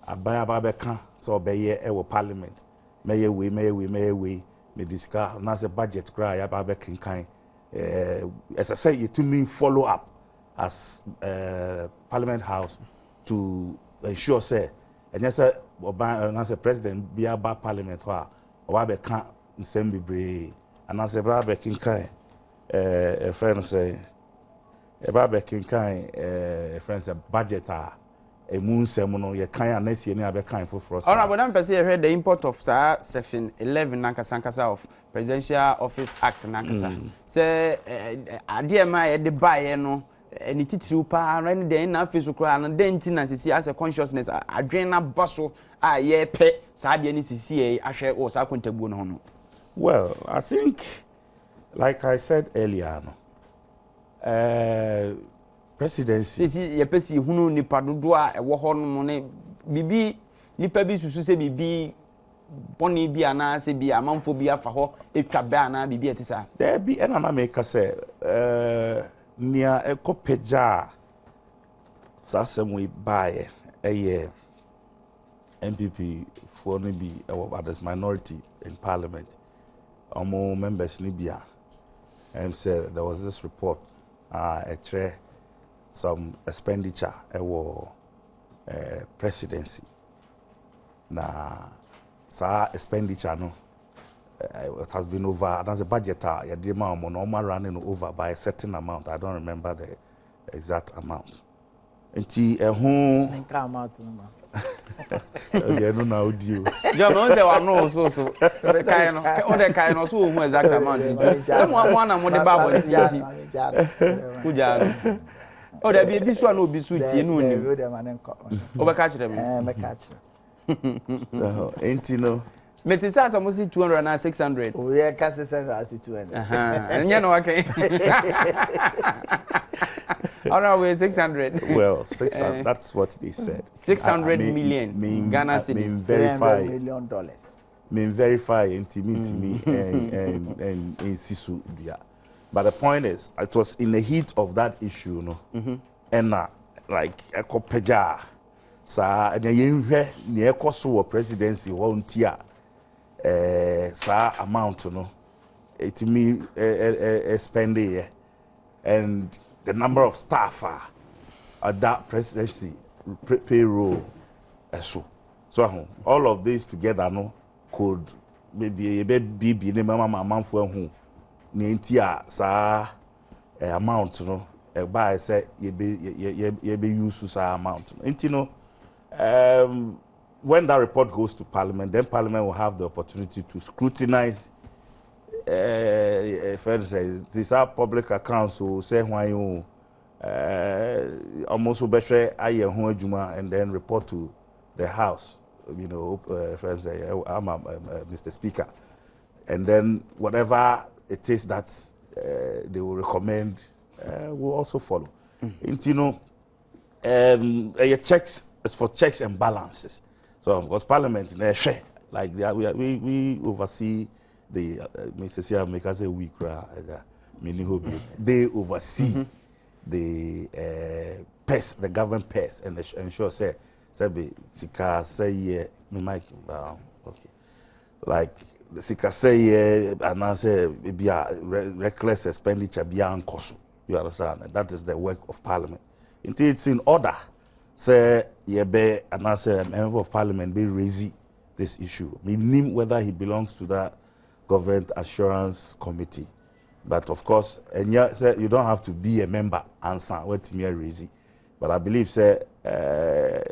ababeka so be parliament may we me discuss na say budget cry ababeka kan as I say you to me follow up as parliament house to ensure say and yes na say president be about parliament wa ababeka nsem bibre and as a brother kinkai a friend say a brother kinkai a friend say budget a moon semono ye kan anasi ni abekan for us. Honorable dan person heard the import of section 11 nankasa of Presidential Office Act nankasa. Say adie ma ye de buy no ni titiri pa ran den na face kura na den ti na sisi as a consciousness adwen na boso a ye pe saa de ni sisi ahwe wo saa kontabuo no no. Well, I think like I said earlier no presidency sisi ye pesi hunu nipa dodo a ewo ho no ne bibi nipa bi susu se bibi boni bi ana se bi amanfo bi afa ho etwa ba ana bibi etisa there be and na make say nia ekopeja sasem we buy MPP for no be others minority in parliament omo members ni bia and said there was this report some expenditure presidency na sa expenditure no it has been over, that's a budget ya dey ma omo no running over by a certain amount. I don't remember the exact amount. Enti nka amount no ma they no na audio John no say wa no so the kind no o the kind no so who exact amount someone one am the babo nti kuja o da bi so na obi so tie no ni o be ka kire me me ka kire enti no metisa so mo si 200 na 600 o ye ka 600 as 200 nya no okay Around 600. Well, 600. That's what they said. 600 million Ghana cedis. Mean verify. $300 million. Mean verify and sisu dia. But the point is, it was in the heat of that issue, no. And like ekopeja, sa na yenhwe ne ekoso presidency won tia sa amount no. It mean spending and the number of staff at that presidency payroll so all of this together no could maybe be the mama manfo hu ni ntia sa amount no by say ye be use sa amount nti no when that report goes to parliament, then parliament will have the opportunity to scrutinize these are public accounts, so say why you almost better and then report to the House, you know, friends say I'm Mr. Speaker, and then whatever it is that they will recommend will also follow. And you know, checks is for checks and balances. So because Parliament like we oversee the Mr. make us a week they oversee the pest, the government pest, and ensure say sika say me mic okay, like the sika say and I say be a reckless expenditure beyond cost. You understand? And that is the work of Parliament. Until it's in order, say be and I say a member of Parliament be raise this issue. Meaning whether he belongs to that Government Assurance Committee. But of course, and you don't have to be a member answer what me raise. But I believe say the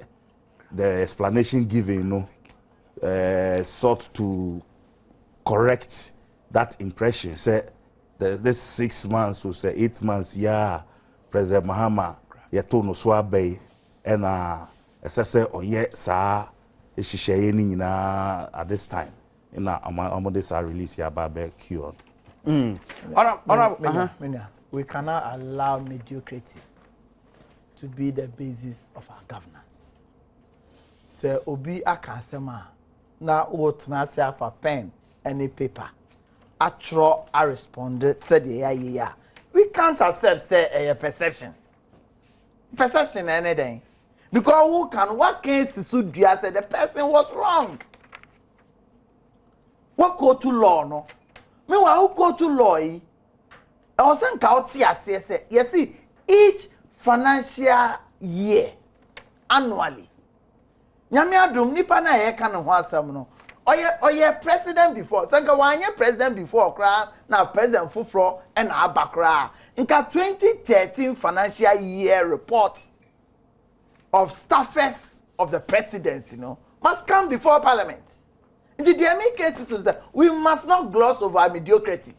explanation given sought to correct that impression. Say this 6 months or say 8 months, yeah, President Mahama yato no swabe and assessor or yet sa at this time. This are released here by Q. We cannot allow mediocrity to be the basis of our governance. So obi akasema na what na say for pen any paper. Atro I responded said yeah. We can't accept say a perception. Perception anything. Because what can Sisudia say the person was wrong. What go to law no? Meanwhile, who go to law? I was saying, yes, see, each financial year, annually. Nyame Adom nipa na ye kan ho asem no. Oye president before. Sanka wanye president before kra na president fufro e na abakra. Inka 2013 financial year report of staffers of the presidency, must come before Parliament. In the DMA cases, we must not gloss over mediocrity.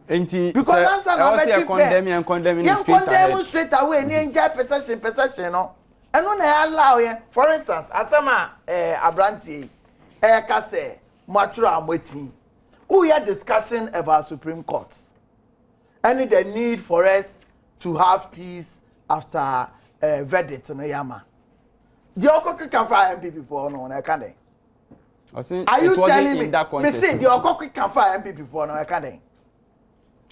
Because answer no condemn straight away. Straight away, ni enjoy perception, no. And when I allow you, for instance, asama abranti ka say matura am waiting. We are discussion about Supreme Court. And the need for us to have peace after verdict no yama. The Okoko can fire MP before no I can't. Are you telling me? Me say the Okoko can fire MP before no I can't.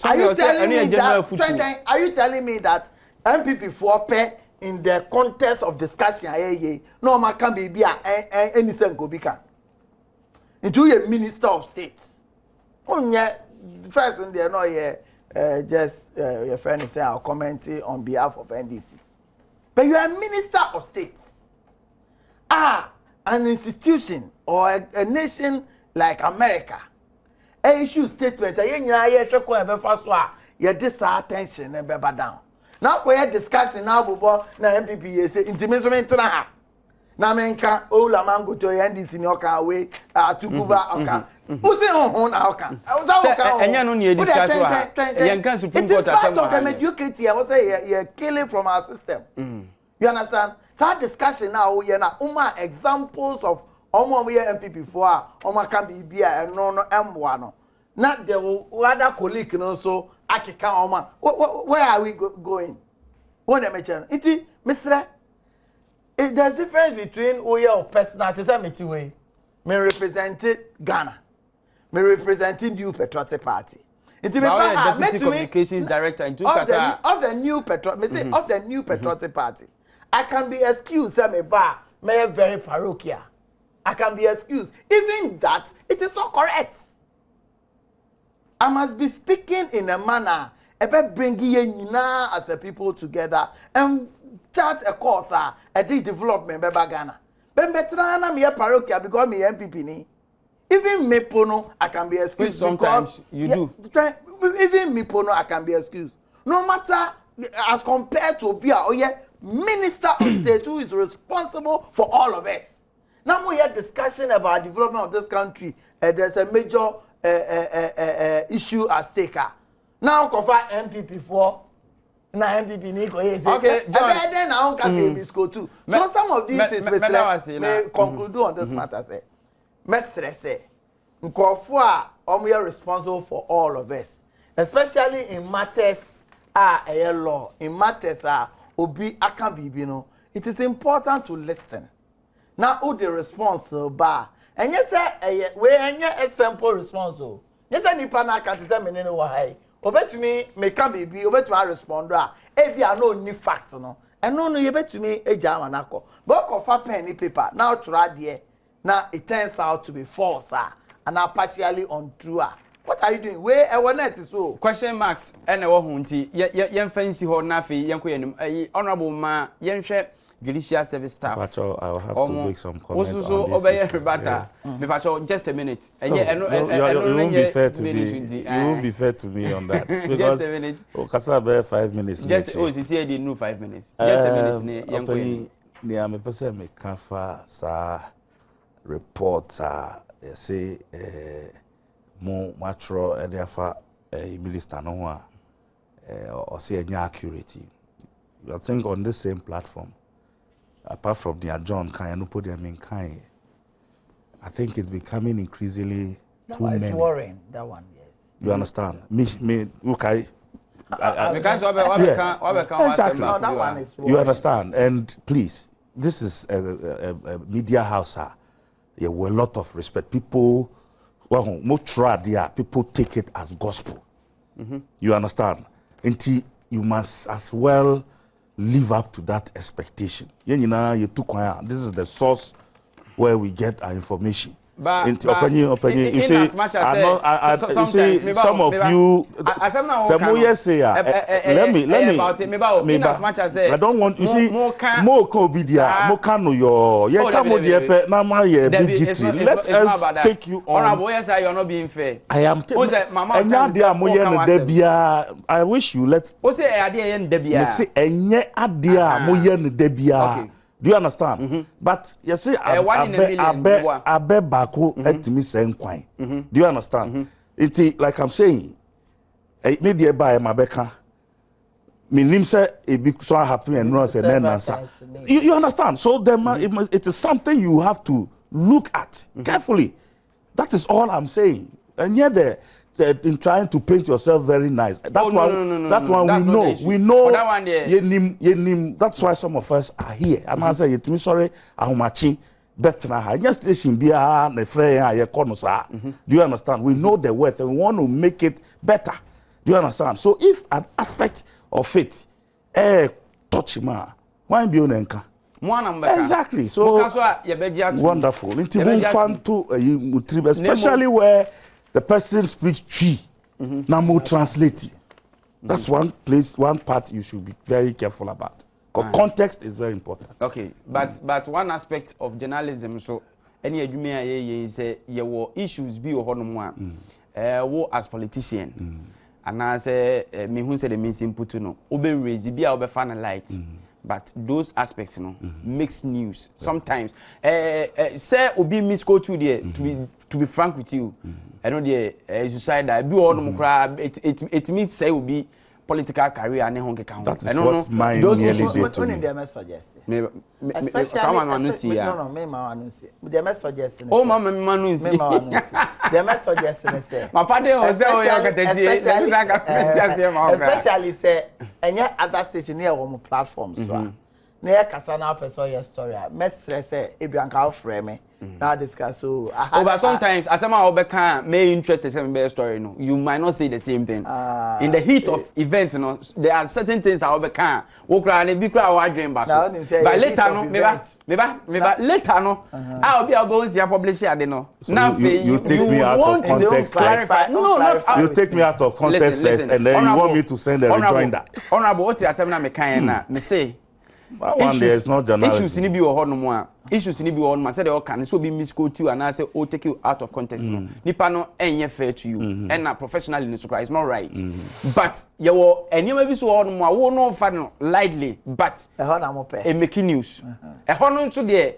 Are you telling me that? Are you telling me that MPP for pay in the context of discussion? No man can be any sen go bika. Into a minister of state. First in there no just your friend say I'll comment on behalf of NDC. But you are a minister of state. An institution or a nation like America. Issue statement you this attention and beba down. Now we discussion now bobo na MPP say intimation tra na menka o la mango to NDC ni oka we atukuba oka who say na oka enya no ne discuss wa yenka Supreme Court asem part of the mediocrity I was say you killing from our system. You understand? So discussion now we na examples of omo we MPP for omo can be bia no M1 no. Not the other colleague no so akika omo. Where are we going? When I mention it, Mr. There's difference between your personality say me represented Ghana. Me representing New Patriotic Party. It Deputy Communications Director in of the New Patriotic of the New Patriotic Party. I can be excused say me very parochial. I can be excused. Even that it is not correct. I must be speaking in a manner about bringing you as a people together and chart a course a development by Ghana. But better me a parochial because me MPP ni. Even me pono I can be excused sometimes because you do. Even me pono I can be excused. No matter as compared to Obia Minister of State who is responsible for all of us. Now we have discussion about development of this country. There's a major issue at stake. Now confirm MPP for na MPP ni ko yes. Okay, then now can say bisco too. So some of these things may conclude on this matter say. Mestre say nkofo a omo responsible for all of us, especially in matters law, in matters obi aka bibi no. It is important to listen. Now who the responsible bar and yes say we enye extempo responsible. Yes nipa na ka say me ne no wahai. Obetumi make am bibi obetumi respond e bia no ni fact no. Eno no ye betumi eja manako. But confirm pen ni paper. Now try there. Now it turns out to be false and are partially untrue. What are you doing? Where I want it so. Question marks and our hunty. Yen fancy ho na fi yen ko yen honorable ma yen hwe Judicial Service staff. Pacho, I will have to make some comments on this. Just a minute. You won't be fair to me. You won't be fair to me on that. Because just a minute. Kasa 5 minutes. Just she said they knew 5 minutes. Just a minute. Ne am person me kafa sa report say mo matro e dey afa minister no ho or say enya accurate. I think on this same platform, apart from the Adom kind, no put them in kind. I think it's becoming increasingly too many. It's worrying, that one, yes. You understand? Me, okay. Yes. Exactly. No, that one is worrying. You understand? And please, this is a media house. There were a lot of respect. People, well, people take it as gospel. You understand? Until you must as well live up to that expectation. This is the source where we get our information. But you say, some of you, as much as I don't want you see more cobidia, more cano your let us take you on. You're not being fair. I am I wish you let do you understand? But you see, abe bako etimi senkwan. Do you understand? Like I'm saying, maybe by my beka, meaning say a big so happy and no say then answer. You understand? So it is something you have to look at carefully. That is all I'm saying. And yet in trying to paint yourself very nice. That one we know. That one there. That's why some of us are here. And I say you to me sorry, Ahumachi. Better just station be do you understand? We know the worth and we want to make it better. Do you understand? So if an aspect of it touch ma, why be on exactly. So wonderful. Especially where the person speaks tree. Now more translate. That's one place, one part you should be very careful about. Context is very important. Okay, but one aspect of journalism, so any is there were issues be or wo as politician, and I say me who say the missing put no obe raise be obe fan light, but those aspects makes news sometimes. Say obi misquote you there to be frank with you, I know the suicide that be all it means say obi political career and hon account. That is what my nearly did to me. Especially no, me manusi. They must suggest. Oh, mama manusi. They must suggest. My father was especially say any other station near one platform so. Near Kasana person your story. Mess say Ebianka frame now discuss so. But sometimes as someone obeka may interest in the story no, you might not say the same thing. In the heat of events, no, there are certain things I obeka. Wo kra na bi kra wa dream ba so. But later no, meba later no. I will be able to publish ade no. Now you take me out of context first. No, not you take me out of context first and then you want me to send a rejoinder. Honorable, what you asem na me kan na me say one day is not journalism. Issues ni bi wo no mo a issues ni bi wo no ma say they all can so be misquote you and I say oh take you out of context no nipa no enye fair to you and na professionally no so it's not right but you wo enema bi so wo no mo a wo no fa no lightly but e ho na mo pe e make news e ho no nso de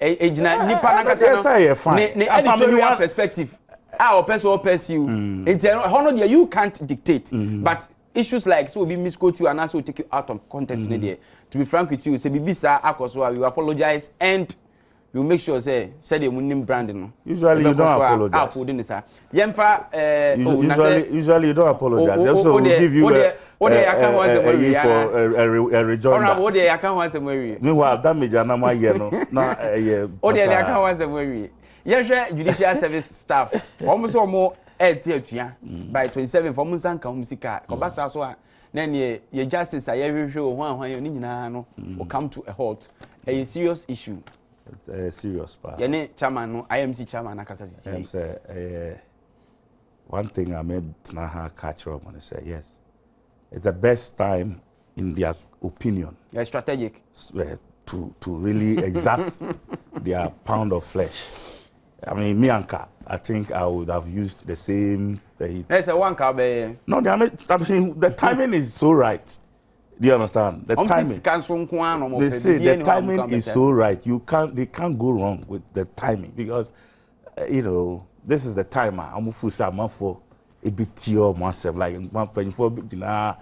e gina nipa na kasa no ne editorial perspective our person pursue it ho no there you can't dictate but issues like so be misquote you and also take you out of context there. To be frank with you, say Bibisa Akoswa, we apologize and we make sure say the name brand no. Usually you don't apologize. Usually you don't apologize. Also we give you a rejoinder. What they can once a worry. Meanwhile, damage na ma ye no na what they can once a worry. Yes, judicial service staff. Almost more by 27 for Musanka Musika. Kobasa so then ye justice I every show one you no will come to a halt. A serious issue. It's a serious part. Yene chairman no IMC chairman akasa sisi. Say one thing I made Naha catch up and say yes. It's the best time in their opinion. Yeah, strategic. To really exact their pound of flesh. I mean, Mianka, I think I would have used the same. There's a one car. No, I mean, the timing is so right. Do you understand? The timing. They say the timing is so right. They can't go wrong with the timing because, this is the timer. I'm for a bit of myself, like 1.4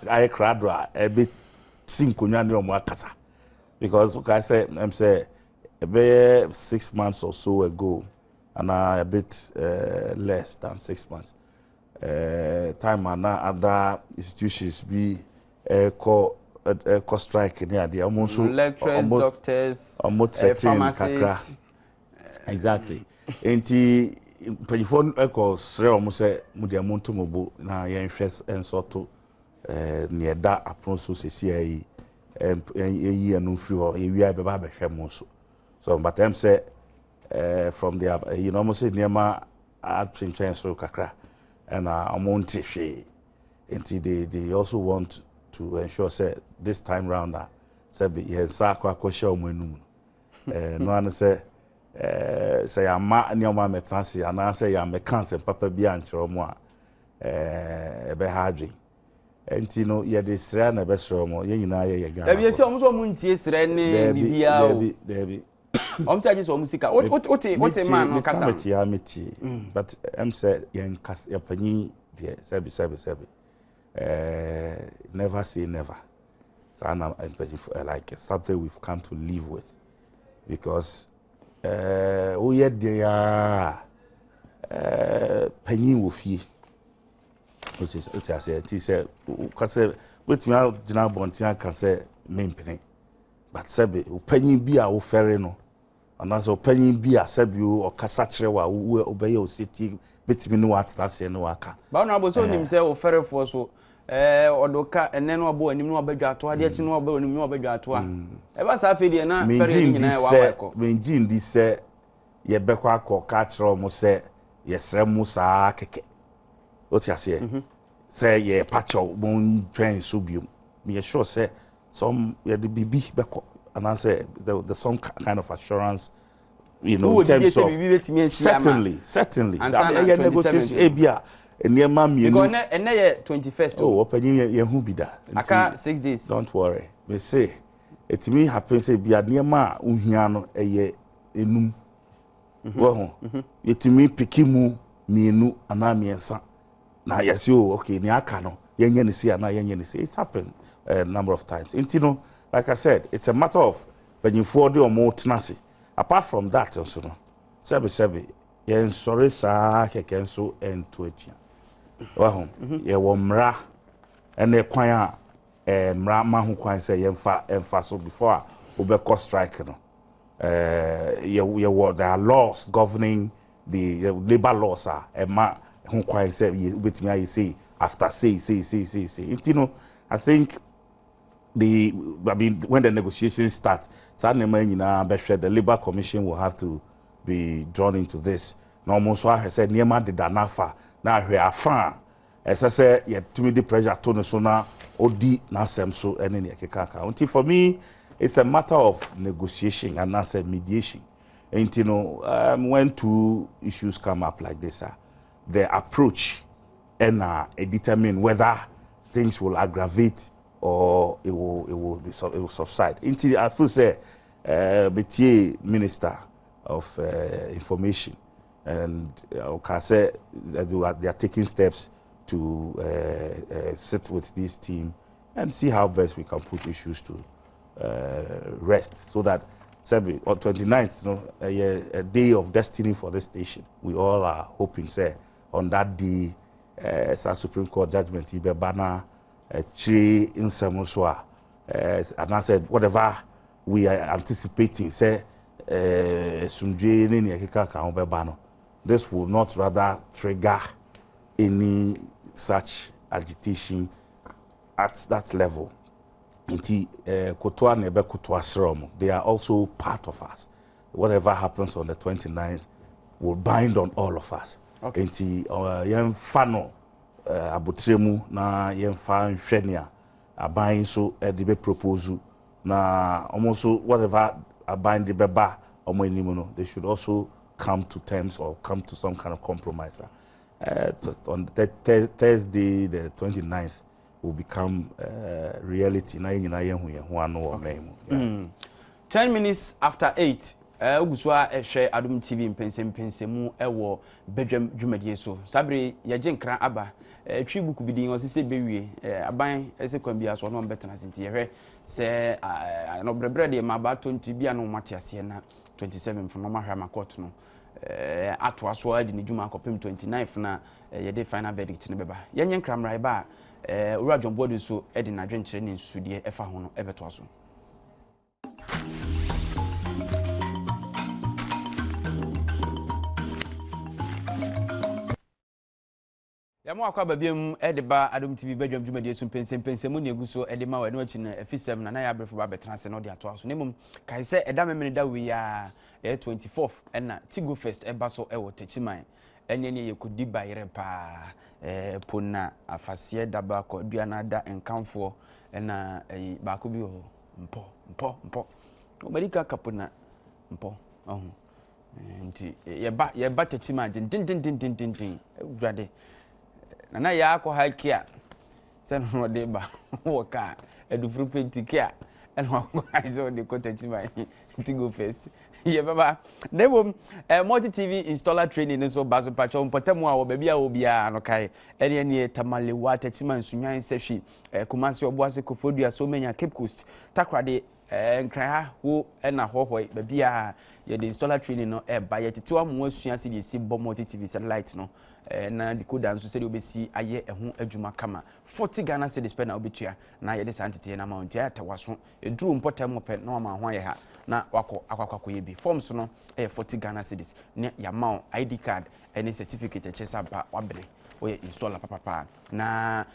I cried a bit sinkunya because like I said, I'm saying. About 6 months or so ago, and a bit less than 6 months. Time and other institutions be strike near the almost lecturers, doctors, pharmacists. Exactly. Enti penifon sre almost say mudiamuntu mobo na yen first and sorto near that apron so CCI and free or we are baba so. So, but I'm say from the almost say Nema at Trinchen so kakra and Amonte she. And they also want to ensure say this time round say be sakwa kwasha omenu. No one say ama nyoma metansi and say ya mekanse papa bi anchero mo a be hadwe. Enti no ye de sra na be sro mo ye nyina ye ga. Da bi se omo so mo ntie sra ne bibia o. Debi. Say just music. What man no kasa. But say yen kas ya pani de sebi. never say never. So I'm like it's something we've come to live with, because we had the penny wofi, which is I said, he said, because with me out Jina Bontia can say main penny, but Sebi penny be a ferreno, and also penny be a Sebu or Casatrewa who obey your city, but me no what that's no waka. But now was on himself ferry for so. Odoka eneno abo anim no obadwato ade achi no oba anim no obadwato a e ba sa fedi na fere ni na wa wako menjin di se ye bekọ akọ kiro mo se ye sre mu sa keke o ti ase se ye pacho mon train so biom me sure say some ye the bibi bekọ and I say the some kind of assurance, you know, in terms of certainly that negotiation ebia enema mienu because na 21st oh opening ye hu bida aka 6 days don't worry me say it me happen say bia enema ohia no eye enum wo ho yetimi pikimu mienu ana miensa na yes oh okay ni aka no yenye ne si ana yenye ne si it's happened a number of times you know, like I said, it's a matter of when you for the more tenacity. Apart from that also no sebi yen sorry sa keken so ento atia wa ye wo mra ene kwan a mra ma ho kwan say yemfa so before obeko strike no ye wo there are laws governing the labor laws are ma ho kwan say betimi ayi say after say you know, I think when the negotiations start, the Labor Commission will have to be drawn into this. No more so I said Niema did anafa. Now we are fan. As I said, yeah, to me the pressure to the sona odi na semso any kaka. Until for me, it's a matter of negotiation and not mediation. And you know, when two issues come up like this, the approach and determine whether things will aggravate or it will subside. Until I feel say BTA Minister of Information and can say they are taking steps to sit with this team and see how best we can put issues to rest, so that on 29th, you know, a day of destiny for this nation. We all are hoping, say, on that day, Supreme Court judgment, Ibe Bana, Chi in Samuswa, and I said, whatever we are anticipating, say, Sunjay Nini Kaka Bano, this will not rather trigger any such agitation at that level. They are also part of us. Whatever happens on the 29th will bind on all of us. Okay. Yem fano abutremu na yem fan shenia abain so edibe proposal na almost whatever abain the beba omo they should also come to terms or come to some kind of compromise. On Thursday the 29th will become reality. 10 minutes after 8. Uguswa share Adom TV mpensemu ewo Badwam dwumadie so. Sabre yaje nkran aba. Twi buku bidin osise bewie. Aban ese kwan bia so no betena senti yehwe se no brebre de maba 20 bia no matiase na 27 from no mahwa makot no. Ato aso adi ne dwuma akopem 29 na yede final verdict ne beba. Yenye nkran mrai ba ura John Bodu so edi na dwenkyere ne nsudie efa ho no ebeto aso. Yamo akwa babiem edeba Adom TV Badwam dwumadie so pensemu ne eguso edema wa no achi na afisem na ya brefo ba betena se no de ato aso nemum kai se eda memene da we ya 24th na Tigo Fest eba so ewo tachiman enye ne yekudi bayire pa pona afasie daba ko aduana da enkamfo na ba ko bi ho mpo omarika kapona mpo nti yeba tachiman din urade na ya akọ hakia se no de ba woka edufru pentikia and wa izo de ko tachiman Tigo Fest Yeah, baba. Nebo multi TV installer training so bazo pacho mpotemu a obabi a obia no kai. Ene tamale water tima nsunyan sehwi Kumasi Obuase Kofodua so menya Cape Coast takrade nkran ho na hohoi babia ye the installer training no ba ye tetewa mo asua se de si bo multi TV satellite no na decoder nso se de obesi aye eho adwuma kama 40 Ghana cedis pe na obetua na ye de santete na amount ya tawaso eduru mpotam pe na ma ho ye ha na wako akwakwa ye bi forms no 40 Ghana cedis ne ya ma ID card any certificate chesa ba wabere we installer papa na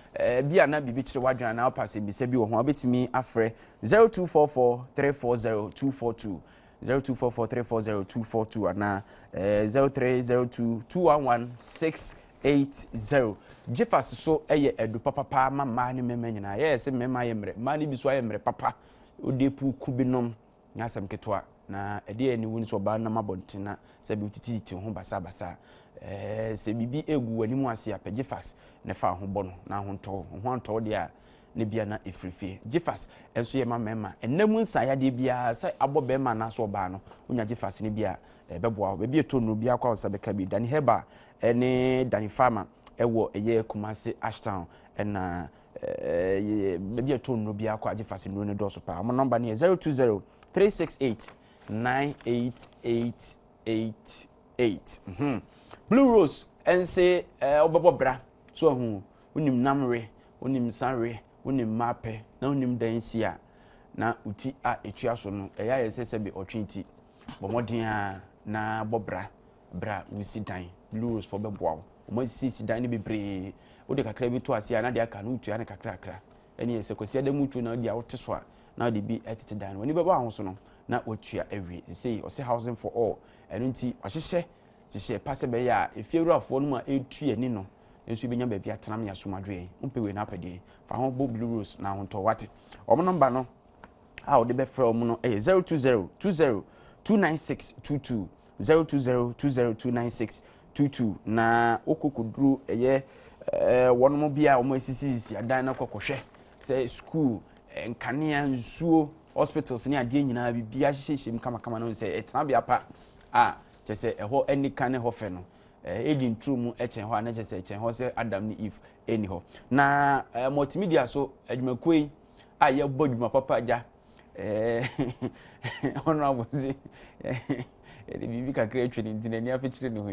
bia na bibi kire wadwan na pass bi se bi wo ho obetimi afre 0244340242 0244340242 ana 0302211680 Jefas so edu papa mama ni mema nyina se mema yemre mani bi so ayemre papa odepu kubinom nyasem ketwa na ede ani woni so ba na mabontina se bi tititi ho basa se bibi egu wani mu ase apɛ Jefas ne fa ho bɔ no na ho ntɔ de a ne bia na efrifie Jefas enso ye ma mema ennamu nsaya de bia se abɔ be ma na so ba no onya Jefas ne bia bɛboa be bia to no bia kwa osa beka bi Dani Heba ene Dani Farmer ewo eye Kumasi Ashtown na be bia to no bia kwa Jefas no ne do so pa mo number ne 020 368 98888 Blue Rose and say obabobra so hu unim namre unim sanre unim mape na unim dansia na uti a etua so no eya yesese be otwenti bomodin a na bobra bra wusi dan Blue Rose for beboa o sisi dan ni bebre o de kakra bi to ase na de aka no utua na kakra eni yese kwesi ade mutu na de a wote so a na de bi etete dan woni beba ho so no na otua ewie say o say housing for all enunti ohyehyɛ jise passe be ya efiewurafo no ma etu ani no enso benya ba bia tenam ya somadwe umpewe na apede fa ho bo Blue Rose na ho to wate omo number no a o de be frɛ omo no 0202029622 0202029622 na okokuduru wono bia omo asisi adan na kokohwɛ say school nkania nsuo hospitals ni ade nyina bibia hyehyem kama no say etena bia pa chese eho any kan ho fe no edin true mu echen ho na chese echen ho se Adam ni Eve eni ho na multimedia so adwumakoi aye bodwuma papa ja honorable zi bibi kakra atwini ntinani afechire ne ho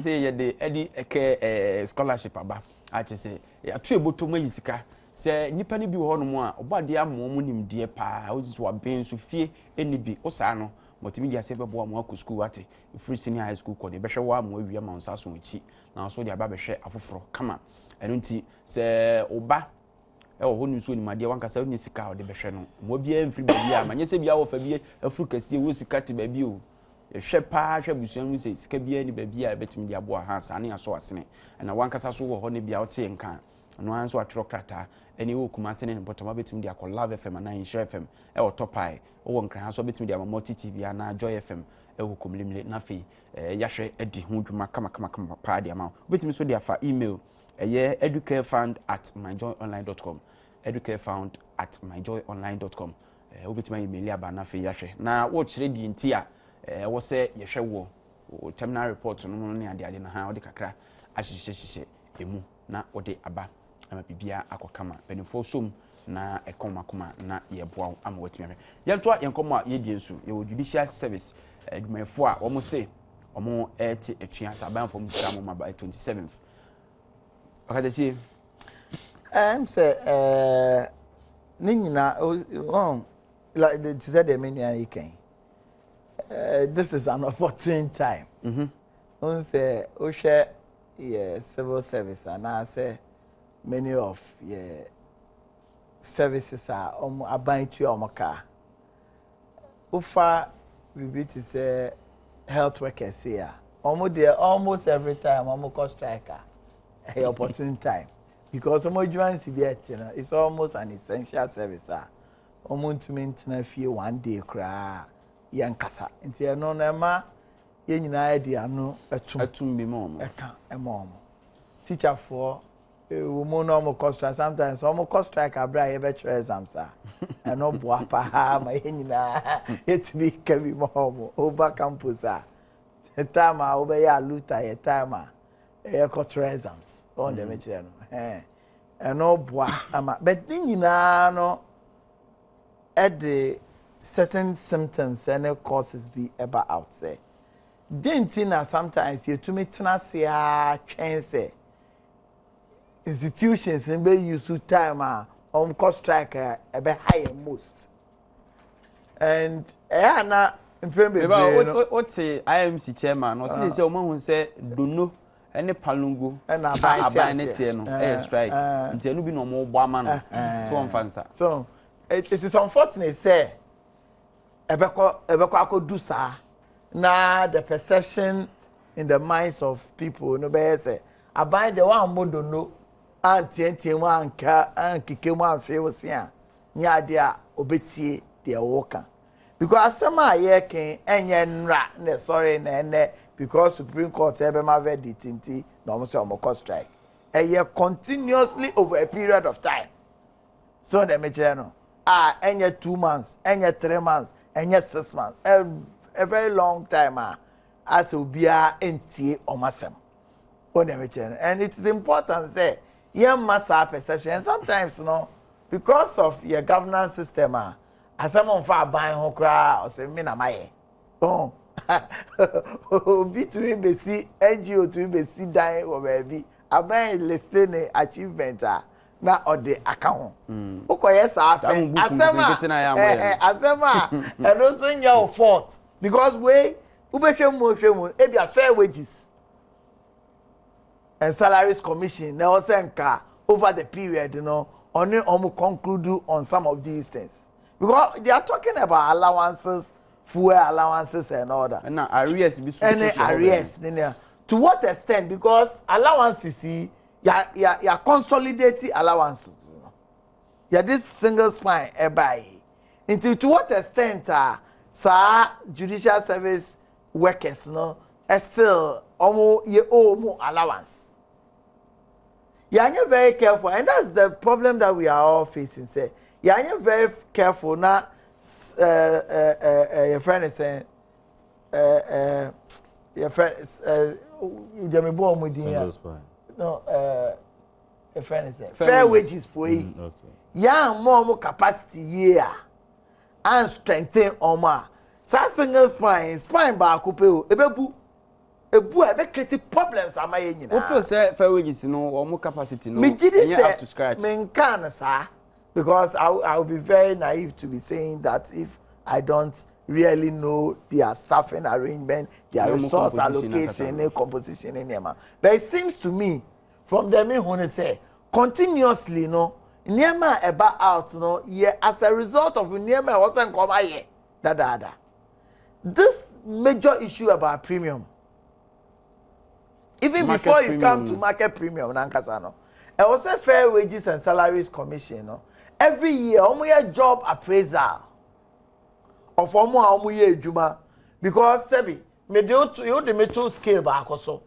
say ye de edi eke scholarship aba chese atu eboto mayisika se nipa ni bi ho no mu a obade ammo mu nimdie pa oziso wa ben so fie eni bi osa no multimedia se bebo am akọ school ate free senior high school ko de behwe wa am awia ma nsa so nchi na so de aba behwe afoforo kama eno nti se oba wo ho nso ni made wankasa oni sika de behwe no mo bia mfiri bia ma nyese bia wo fa bia afuru kase wo sika te ba bi o hwe pa hwe busuan mu se sika bia ni ba bia betimi de abo ha sa ne aso asene na wankasa so wo ho ne bia wo te nka no anso atro krata eni wo Kumasi ne bottom betimi de akọ Love FM na Insure FM wo topai wo nkran so betimi de multi TV na Joy FM wo komlimle na fe yahwe edi ho dwuma kama pa de ama betimi so de afa email educarefund@myjoyonline.com educarefund@myjoyonline.com wo betimi email aba na fe yahwe na wo kire di nti a wo se yehwe wo terminal report no ne ade na ha wo de kakra ahyehyehye emu na wo de aba ama bibia akokama benifo som na ekomakoma na yeboa ama watimi ame yentoa yenkomo ye die nsu ye judicial service adwumafo a wo mo se omo eti etua saban fo mo sika mo ma 27th akadachi say ni nyina like the said the menu and can this is an opportune time on say o share civil service and I say many of services are about to car. Ufa we to say health workers here. Almost every time almost striker a opportune time. Because it's almost an essential service. Almost to maintain fee one day cry yankasa. Into no nema yen idea no a tum be mom. A mom. Teacher for woman no cost strike sometimes almost cost strike abra you bet exams and no boa pa ma nyina it be can be more over campus the time I obey ya luta ye time e cost exams on the metre no and no boa ama but nyina no at the certain symptoms and causes be ever out there dentina sometimes you to me tena se chance institutions and be use time on cost strike a be high most and na what say IMC chairman or say o ma say dono any palungu na aba ne tie no strike ntia no bi no mo bo ama no so on fansa so it is unfortunate say ebeko akodu sa na the perception in the minds of people no be say aban the one modo no antie mu anka ankike mu anfe wo se a nya de a obetie de woka because asema ye ken enye nra na sorry na ene because Supreme Court ebe ma verdict nti na almost cost strike continuously over a period of time so na me chere no enye 2 months enye 3 months enye 6 months a very long time as obia entie omasem on na me chere and it is important say your mass perception and sometimes because of your governance system as someone for buying ho kra or say me na maye between be see NGO to be see die or baby aban listing achievement na or the account okoye sa happen asema and also your fault because we ubehwemu e be fair wages and salaries commission na osenka over the period only conclude on some of these things because they are talking about allowances fuel allowances and all that and arrears be arrears to what extent because allowances ya consolidating allowances this single spine buy until to what extent judicial service workers still owe allowance. You are very careful, and that's the problem that we are all facing. Say, you are very careful now. Your friend is saying, your friend is Jamie Boom with you. No, your friend is saying fair wages for you. Okay. Yeah, more capacity here and strengthen Oma. So single spine back up, ebebu. Ebe create problems am I nyina. What for say fair wages or more capacity no. Me up to scratch. Me can sir because I will be very naive to be saying that if I don't really know their staffing arrangement, their resource allocation, and composition in them. But it seems to me from them who say continuously Niema eba out as a result of Niema wasn't come here. Da. This major issue about premium. Even market before you come to market premium, Nankasano, I was a fair wages and salaries commission. Every year, omuye job appraisal of omuye juma because sebi me do you the metal scale back also.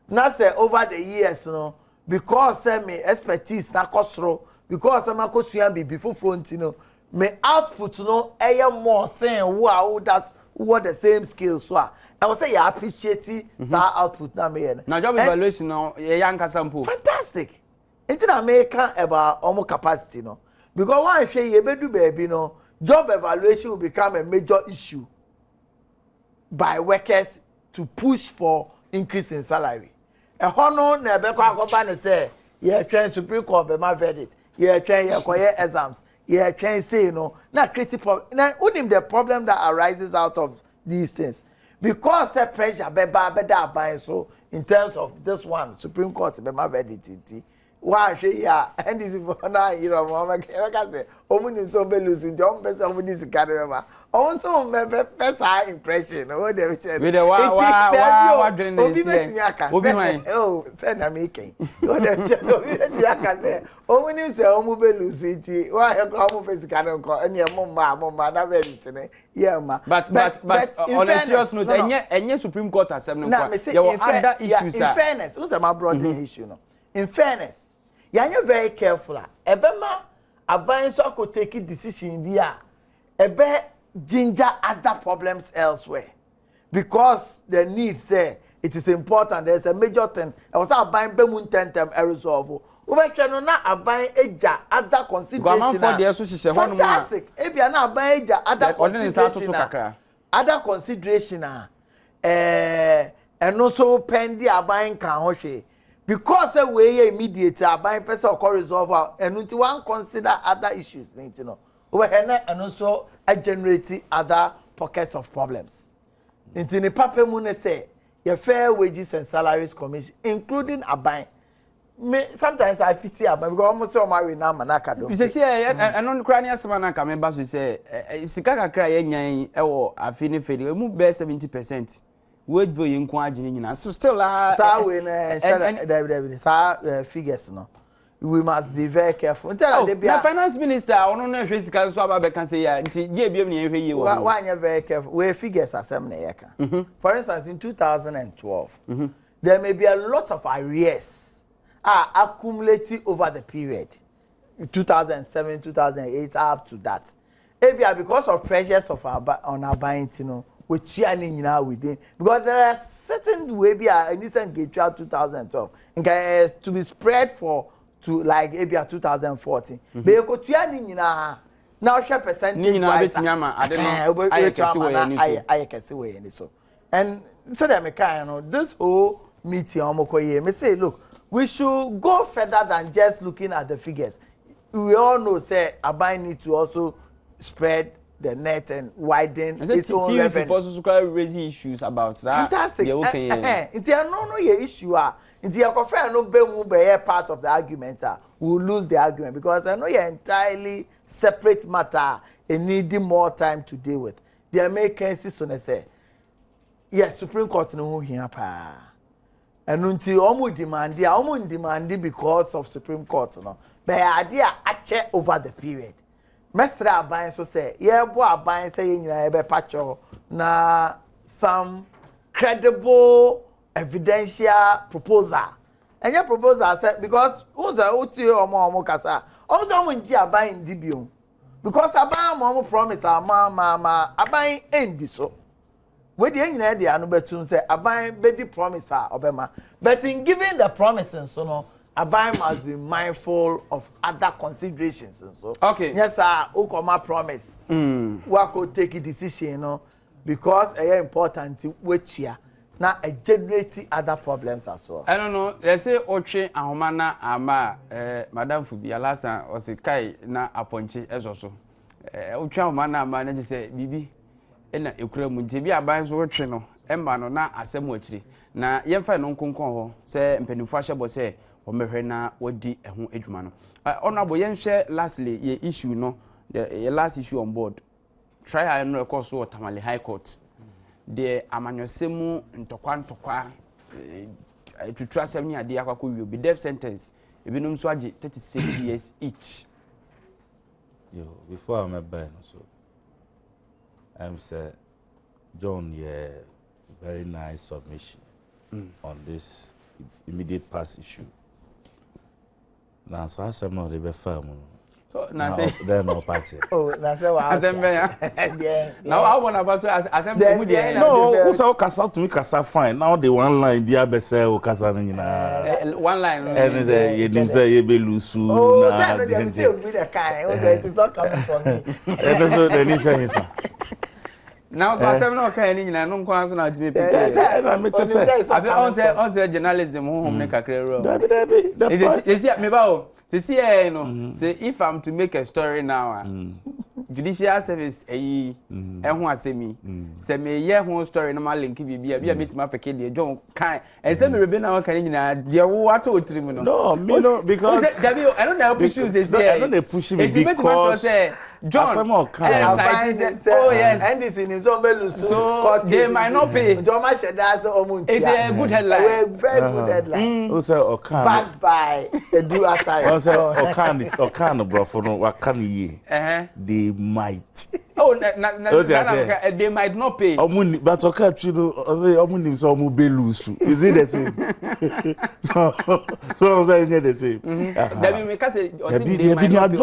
Now say over the years, because me expertise na kosro because I'm a be before front, me output more saying wow that's what the same skills so I will say you appreciate that output na me now job evaluation young sample fantastic into America about almost capacity because one say you bedu baby job evaluation will become a major issue by workers to push for increase in salary e hono na be kwa akoba ne say you train Supreme Court be ma verdict you train your exams yeah, trying say na critical. Now, only the problem that arises out of these things because the pressure be bad so in terms of this one Supreme Court be my verdict. Why say yeah, and this is now Mama can say omuni so be losing John person omuni is carry also me first high impression what they say with the what doing this oh send am making what they can say omuni say omu be losing why omu person carry ko any mama na verdict yeah ma but on a serious note enye Supreme Court assembly there were other issues in fairness who's my broad issue in fairness You're very careful. Ebema aban so could take a decision via ebe ginger other problems elsewhere. Because the need say it is important. There's a major thing. I was buying Bemun 10 term resolve. We can not abide eja other consideration. Fantastic. Ebia na abide eja other consideration. Other consideration. And also pending abide can hoshe. Because we immediate abide person or resolve and until one consider other issues. You know. And also generate other pockets of problems. Into the paper moon say your fair wages and salaries commission, including a buy. Sometimes I pity about because almost all my now manaka do. You say I don't cry near Samanaka members who say Sikaka cry or a fini fedi, we move bear 70%. Word boy in Quajin, so still figures no. We must be very careful. The finance minister, I don't know if he's can say, why you're very careful. We figures are 7 For instance, in 2012, there may be a lot of arrears accumulating over the period 2007, 2008, up to that. Maybe because of pressures of on our buying, you know, we're cheering now within because there are certain way be a decent gate 2012 to be spread for. To like maybe 2014. But you go to any now share percentage. I can see where any so. And so that you know this whole meeting me say look, we should go further than just looking at the figures. We all know say Abai need to also spread the net and widen its own revenue. Also raise issues about that. Fantastic. It's no issue. If you confirm no be part of the argument, we'll lose the argument because I know you're entirely separate matter and needing more time to deal with. The Americans so say, yes, Supreme Court no here pa. And until almost demand because of Supreme Court no. But idea check over the period. Mesra aban so say, yeah, boy aban say you know patcho na some credible evidential proposal. And your proposal said because who's a uti or more kasa. Also nji aban ndibio. Because aban mo promise mama aban endi so. We the nyina dey anu betum say aban bedi promise obema. But in giving the promises so no Abai must be mindful of other considerations and so. Okay. Yes, sir. Ukoma promise. We could take a decision, you know, because it's important to wait here. Now, generate other problems as well. I don't know. They say Oche Ahomana Ama, Madame Fubi Alasa or Sekai na appointee as also. Oche Ahomana Ama, and say, Bibi, and a Ukraine, be a bias or channel, Embano na asemwachri. Na yemfa no nkonkon say mpanimfashe bo say o mehwe na wodi eho adwuma no honorable yenhwe lastly ye issue no the last issue on board trial no record so Tamale High Court the amanyosemu ntokwa tutua sem ni ade akwakọ wi be death sentence ebinum so age 36 years each. Yo, before I'm a ban so I'm say John very nice submission on this immediate past issue. Now, so I'm not the firm. So, now say, they're not patching. Oh, now say what? Now, I want to as I'm no, also Casa to me, Casa fine. Now, the one line, the Abessa or Casa, one line, and you didn't say you be loose. Oh, I didn't say the kind. It is not coming from me. And so, then you say, now, so I said, no, okay, and I don't want to be paid. I say journalism, home, make a career. Say if I'm to make a story now, judicial service, who say me, say me, yeah, whole story, no my link, be a bit my peculiar, John kind, and some rebel now can dear what old tribunal. No, because I don't know issues, I don't push me because John, oh yes, and this in his own so they might not pay. John that's it's a good headline. Very good headline. Also, backed by a do aside. Also, Okan, bro, for no, what can ye? They might. Oh, they might not pay. But okay, so is it the same? So I'm saying the same. That we make us say, they might not pay.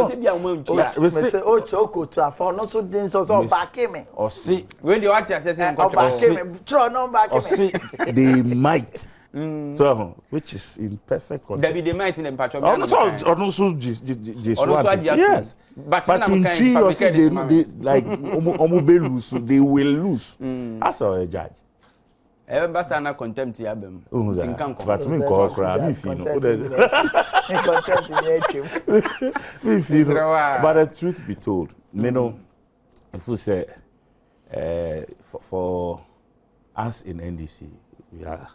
We say, oh, choco to afford not so dense or back me. Or see, when the actor says, they might. So, which is in perfect context. They might in the patch of yes. But in tree, you see, they like they will lose. That's our judge. Ever sana contempt yabem. But me call cry, me feel But the truth be told, you know, if we say for us in NDC, we are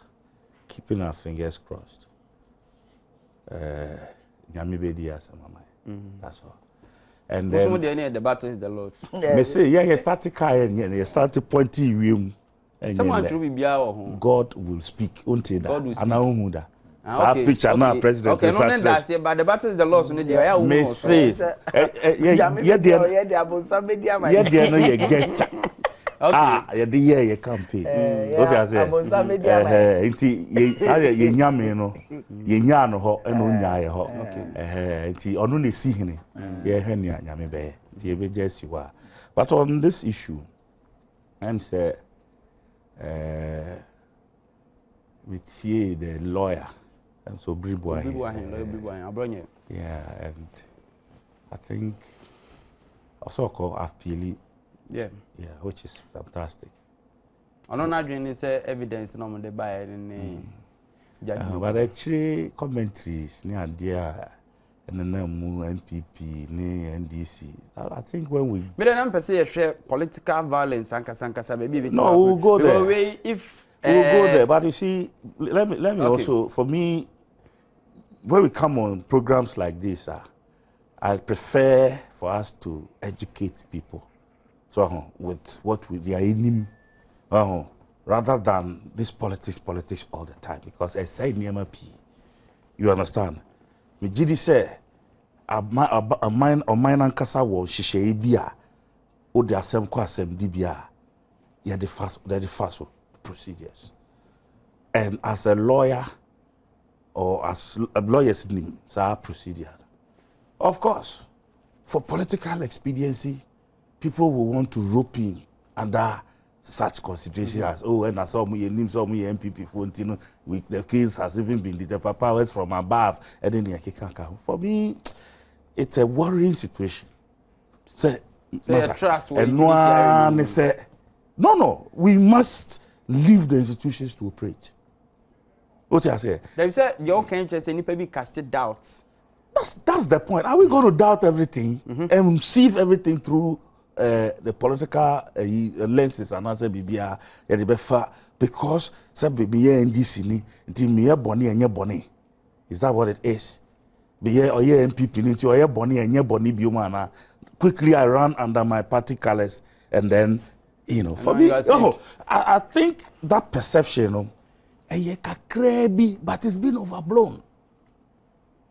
keeping our fingers crossed. That's all. And then the battle is the Lord's. They say, you started crying, you started pointing you. Someone to be God will speak until that. God will speak. Okay. Picture now, President. Okay, no, that's it. But the battle is the Lord's. May say, gesture. Okay. The year you campaign. What I say? Inti ye nyame no. Ye nya no ho eno nya ye ho. Inti onu ne si hene. Ye hwe ne nyame be. Inti ye be jesi wa. But on this issue, I'm say we see the lawyer and so Bribwa. Yeah, and I think also call appeal. Yeah, which is fantastic. I don't know if evidence no more by any judgment. But actually, commentaries near dear and then MPP, NDC. I think when we. But then I'm share political violence and baby. No, we'll go there. If we'll go there, but you see, let me also, for me, when we come on programs like this, I prefer for us to educate people. So with what we are in, rather than this politics all the time, because I say NMP, you understand? Me jidi say a mine and kasa wo shishe bia o de asem ko asem di bia yeah the fast procedures. And as a lawyer or as a lawyer's name, it's our procedure. Of course, for political expediency, people will want to rope in under such consideration as, oh, and I saw me name, saw me MPP phone, you know, the case has even been the powers from above, and then for me, it's a worrying situation. Trust and one say, no, we must leave the institutions to operate. What I say? They say your can't just any baby casted doubts. That's the point. Are we going to doubt everything and sieve everything through the political lenses and answer BBA because some baby in this ni me bonny and bonny. Is that what it is? Be or MPP into or bonny and bonny biomana. Quickly I ran under my party colors and then for me, I think that perception but it's been overblown.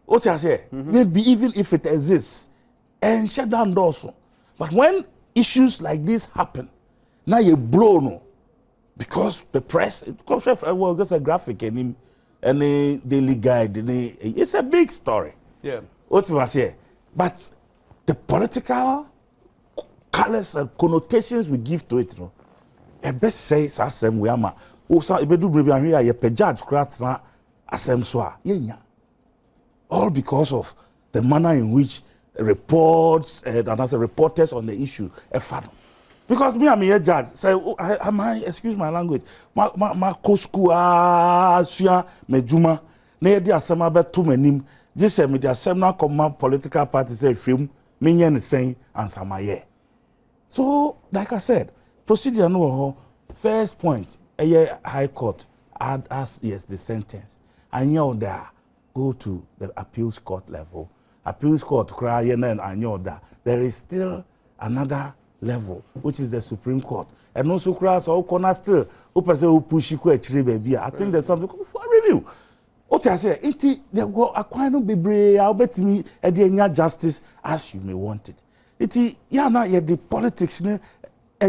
What I say? Maybe even if it exists and shut down doors. But when issues like this happen, now you blow no, because the press, there's a graphic and a daily guide, it's a big story. Yeah. What I say? But the political colors and connotations we give to it, I best say asem we ama. So ibedu maybe I'm here. You judge kratna asem soa. Yeah. All because of the manner in which reports and other reporters on the issue because me I'm a judge say excuse my language ma kosku mejuma na ye di asema beto manim je say me di asema na political parties say film me nya ne sen ansamaye. So like I said, procedure no first point high court as yes the sentence and you there go to the appeals court level. Appeals court crying and that there is still another level, which is the Supreme Court. And also cross or corner still who push baby. I think there's something for review. What I say, they go acquire no be I'll bet me a justice as you may want it. The politics, and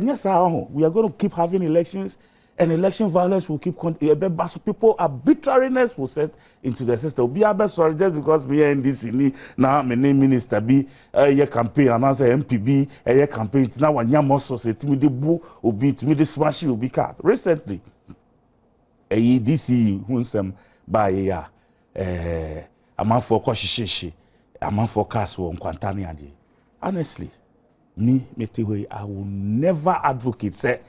yes, we are going to keep having elections, and election violence will keep people arbitrariness will set into the system. Be sorry just because me and this now my name minister be a campaign and answer MPB a campaign now one yam so say to me the boo will be to me the smash will be cut recently. A DC who by a man for koshishishi, a man for castle on Quantania. Honestly, I will never advocate say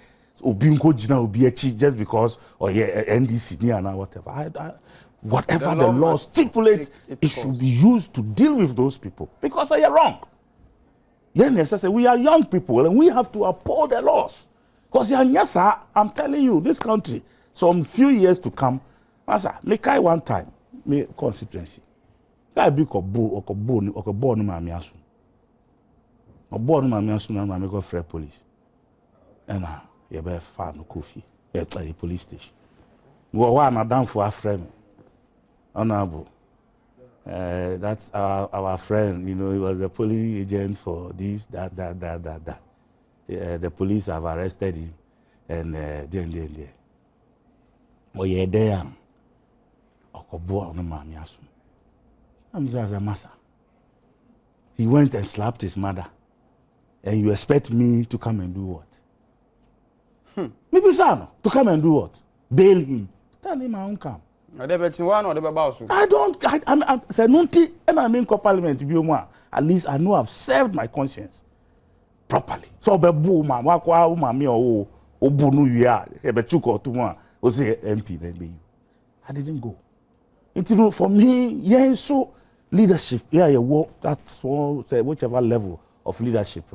Obinko Jina will be a cheat just because or NDC near or whatever. Whatever the law stipulates, it should be used to deal with those people because they are wrong. Yes, we are young people and we have to uphold the laws. Because yes, sir, I'm telling you, this country, some few years to come, make one time, me constituency. I be ko born no mami asu. Born no mami asu na mami go free police. And you be far no coffee. At the police station. We one down for a friend. Honorable. That's our friend, he was a police agent for this, that. The police have arrested him and there. Oh yeah, there. Okobo no mami asu. I'm just a massa. He went and slapped his mother. And you expect me to come and do what? Maybe son, to come and do what? Bail him. Tell him I won't come. I don't. I'm saying, and I'm in parliament to be more. At least I know I've served my conscience properly. So, be boom, mami or bunu you are. Be chuko to one. O say MP then be you. I didn't go. For me, yeah, so leadership, you work. That's all. Say whichever level of leadership,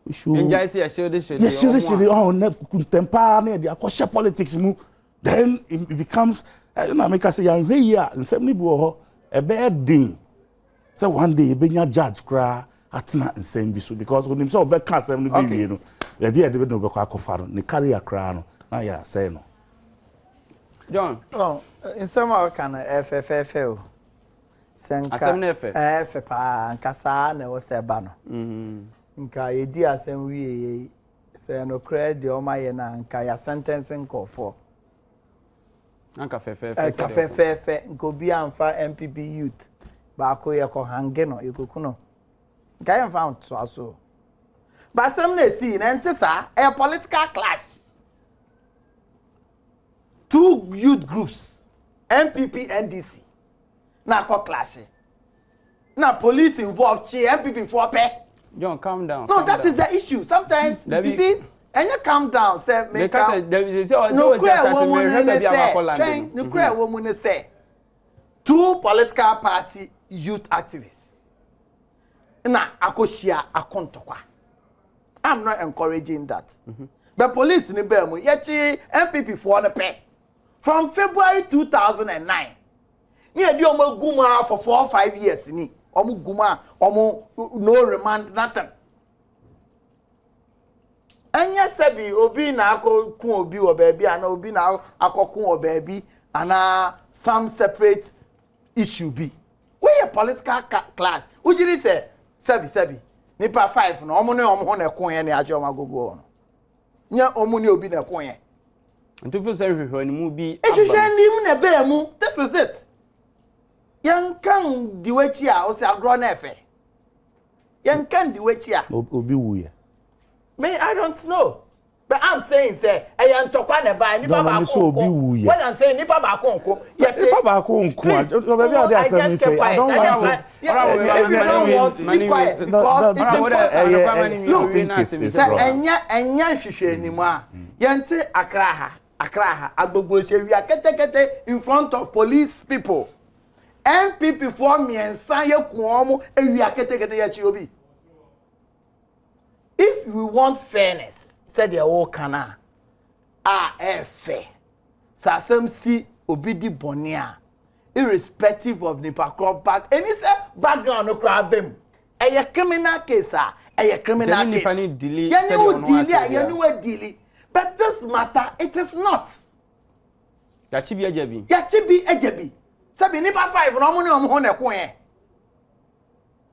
we should. Enjoy see this. Yes, seriously. Oh, contemporary. The akosha politics move. Then it becomes. I make us say, I'm here and send me a bad day. So one day, you be a judge cry at night and send me so because when himself back can't send me, you know, the beer didn't know back far, the carry a crown. Now, yeah, say no. John, oh, in some of can FFFL. FFA and Cassana was a banner. Nka yedi asem wi say no credit the omayena nka ya sentencing call for. Anka fefe go be amfa MPP youth ba ko ye ko hange no ekuku no nka ye found so aso ba sem na see na ntisa a political clash, two youth groups MPP NDC na ko clash na police involved chi MPP for pe. John, calm down. No, that is the issue. Sometimes you see and you calm down, say, because say two political party youth activists. Na akoshia akontokwa. I'm not encouraging that. But police ni be mu yechi MPP for the pay. From February 2009. Ni edi omo guma for 4 or 5 years ni. Omo guma, omo no remand nothing. Anya sabi obi na akokun obi wo baby ana obi na akokun wo baby ana some separate issue be. We a political class. Ujiri say sabi nipa 5 no omo na ekon ye na aje omo agogo no. Nya omo ne obi na ekon ye. Nto feel say hwehwe ni mu bi. Ehwehwe ni mu na be mu. This is it. Yan kan diwechi a o say agro na efe. Yan kan diwechi a obi wuye. Me, I don't know. But I'm saying, say, I am talking about Nipa Bakonko. When I'm saying Nipa Bakonko, Nipa Bakonko, maybe I'll just say, I don't want to. If you don't want to be quiet, because it's important. Enya shishe anymore. Yente akraha, agbogbo we are kete in front of police people. MPP for me and Sanye Kuomo, and we are kete yachi. If we want fairness, said the whole cana, fair. Sasem si obidi bonia, irrespective of Nipa crop back, and it's a background no crab them. A criminal case, a criminal case. Delay. But this matter, it is not. Yachibi ejebi. Sabi Nipa 5 no money on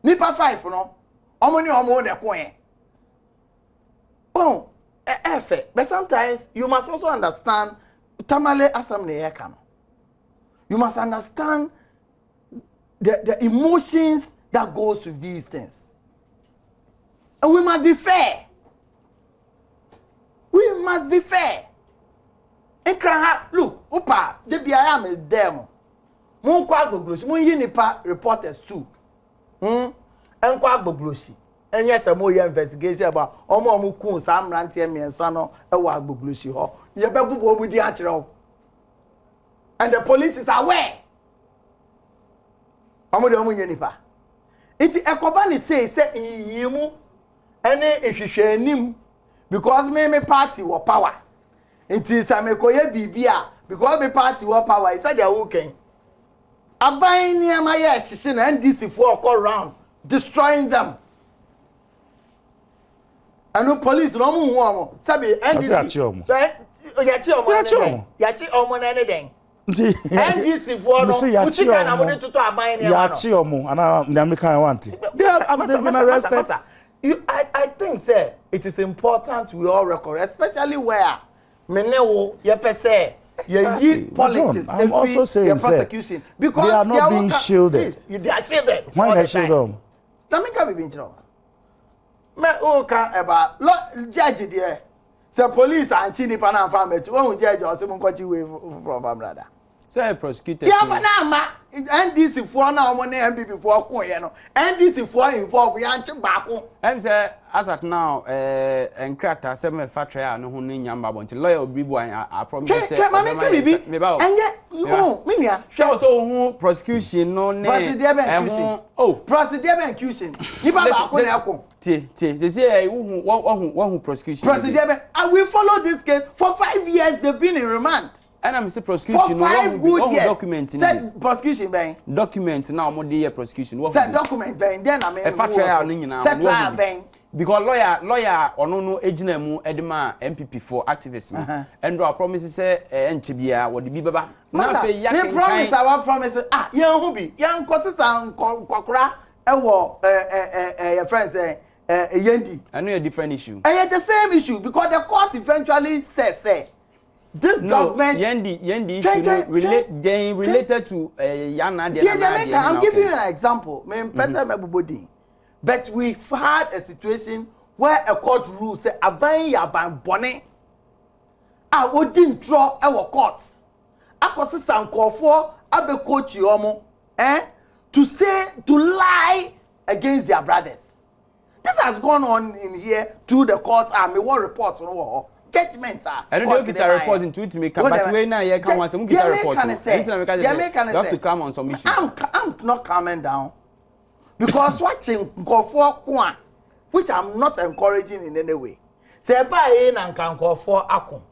Nipa 5 no. omo de koe. Oh, but sometimes you must also understand tamale assembly ekano. You must understand the emotions that goes with these things. And we must be fair. We must be fair. Look, opa, the BIM is them. Mon kwa gboglosi, mon yi nipa reporters too. En kwa gboglosi. And yes, a more investigation about omo kun sam rantie miensa no e wa gboglosi ho. Ye be bubo mu di achiro. And the police is aware. Omo de omo yi nipa. Iti ekoba ni say yimu ene ehwehwe anim because me party wo power. Iti samekoye bibia because me party wo power. He said they are okay. Abai ni amaye sisi na NDC for all round destroying them. And no police no mu hu sabi NDC. Yachi omo na anything. NDC for no uchi kana mo to abai ni ama. Yachi omo ana nyame kan want. They have been arrested. I think sir it is important we all record, especially where menewo ye pese ye politics. I'm also saying prosecution because they are not being shielded. They are shielded. Why they shield them? Let me come be in me o kan about judge there. Say police and chini pana family to one judge or say mon kwachi way from brother. Say prosecutor. Yeah, but now ma NDC for na omo na MPP for ko ye no. NDC for involve ya nche baako. Em say as at now encracta say me fa trial no ho no nyamba bonti lawyer obibu I promise say me ba. Enye no me nia. So who prosecution no ne President accusation. Ni ba baako na akọ. Tie say who prosecution. President I will follow this case for 5 years they've been in remand. And I'm say prosecution for 5 good years. Document say prosecution ben document now mo dey prosecution what say document ben then I mean e fa trial no nyina say trial ben because lawyer ono no ejina mu edema MPP for activism and do promise say enche bia wo de bi baba na fe ya kan promise our promise yan hu bi yan kosisa kokora e wo your friends yendi I know a different issue and the same issue because the court eventually says this government yendi issue related to yana de I'm giving you an example me person mebobodi but we've had a situation where a court rule say aban ya ban bone odin draw e court akosisa nkofo abe coach omo to lie against their brothers. This has gone on in here through the court and me one report no judgment and don't get a report into it make but we now here can once get a report you have to come on some issues. I'm not coming down because watching nkofo kwa which I'm not encouraging in any way say by na nkofo akon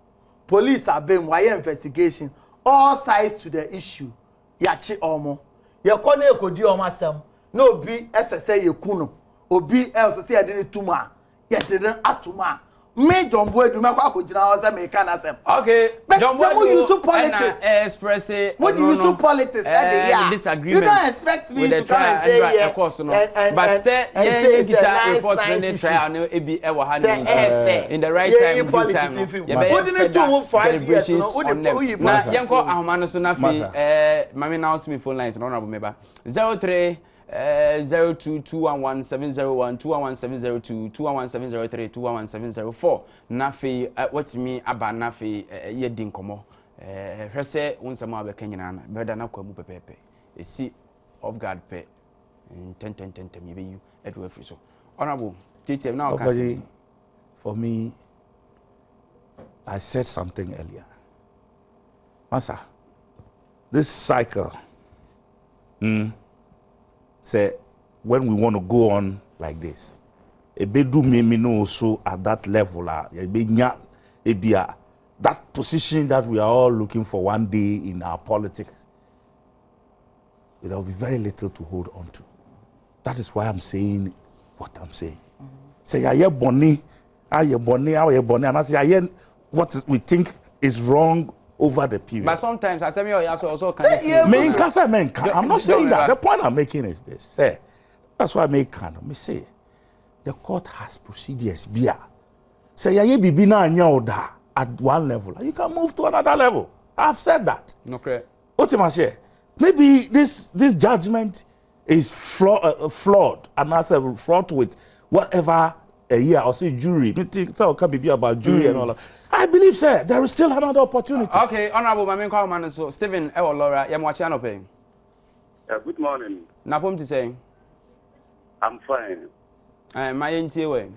police have been why investigation all sides to the issue yachi omo ye kone ekodi omo asem no bi esese ye kunu obi else say dey tuma ye dey atuma me Jombo eduma kwa kojina o say me can asem okay Jombo use politics express what do you use politics disagreement you don't expect me to come and say yeah but say yeah kita report when trial no e bi e wa hand in the right time good time what do you do 5 years no what do you na yenko ahoma no so na fi mama now me phone lines no honorable member 03 02211701 211702 211703 211704 nafi what me aba nafi ye din komo hwese wonsam abeka nyina na beda na kwamu pepepe esi of guard pe 10 me be you edu afri so honorable titem now can say for me I said something earlier Masa this cycle say when we want to go on like this e be do me no so at that level that position that we are all looking for one day in our politics there will be very little to hold on to. That is why I'm saying what I'm saying. Say aye boni and I say aye what we think is wrong over the period. But sometimes I say me also can I'm not saying that. The point I'm making is this. Say, that's why I make kind of me say. the court has procedures. Bia. Say ya bibi na anya oda at one level. You can move to another level. I've said that. Okay. Ultimately, maybe this judgment is flawed and also fraught with whatever a year or say jury. Tell can be about jury and all that. I believe, sir, there is still another opportunity. Okay, Honorable Mamin so Stephen Ewo Laura, I'm watching up. Good morning. Napom to say? I'm fine. My NTA.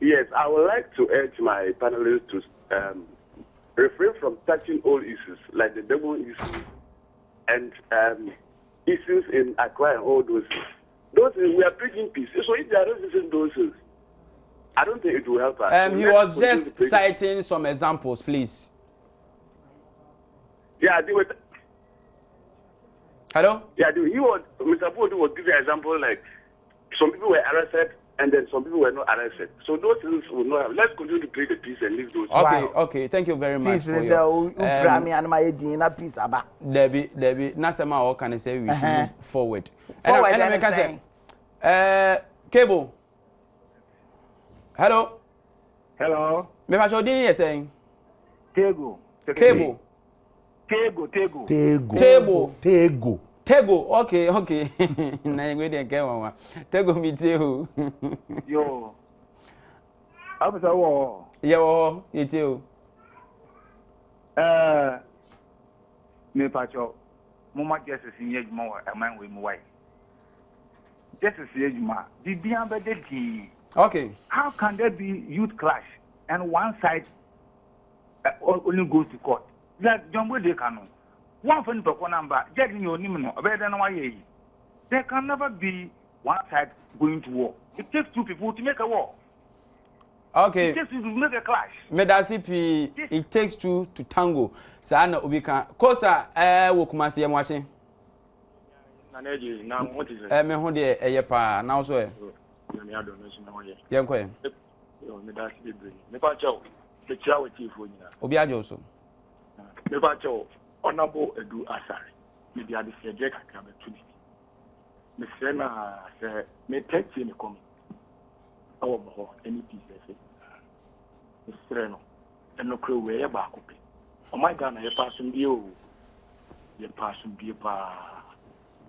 Yes, I would like to urge my panelists to refrain from touching all issues like the double issue and issues in Accra and all those. Those we are preaching peace. So if they are resisting those issues, I don't think it will help us. He was just citing some examples, please. Yeah, they were. Hello? Yeah, Mr. Podu was giving an example like some people were arrested and then some people were not arrested. So those things will not have. Let's continue to create the peace and leave those. Okay, okay. Thank you very much. Peace is a peace about. Debbie, Nasema, or can I say we should move forward? Forward, and I can say, Cable. Hello. Hello. Me ma chodini ye saying. Tego. Cable. Tego. Okay. Na yengwe de ke wa. Tego mi teo. Yo. Abisa wo. Ye wo, ye teo. Me pacho. Mama justice in ejuma wa aman we mu wai. Justice ejuma. Bibia be de. Okay. How can there be youth clash and one side only goes to court? Like Jumbo de Cano. One for the number, judging your name, better than why there can never be one side going to war. It takes two people to make a war. Okay. It takes two to make a clash. Medasipi, it takes two to tango. Sana ubika. Kosa, wokumasi ya watching. Now, what is it? Me honde eyepa, now so. Yankwe. Obi ajo so. Mebacho honorable Edu Asari. Maybe I decide I can to me. Miss Rena said, "Me text in the comment. Our boy, any piece of it. Miss Reno, and no crew way back. Oh my God, I pass on you. You pass on be a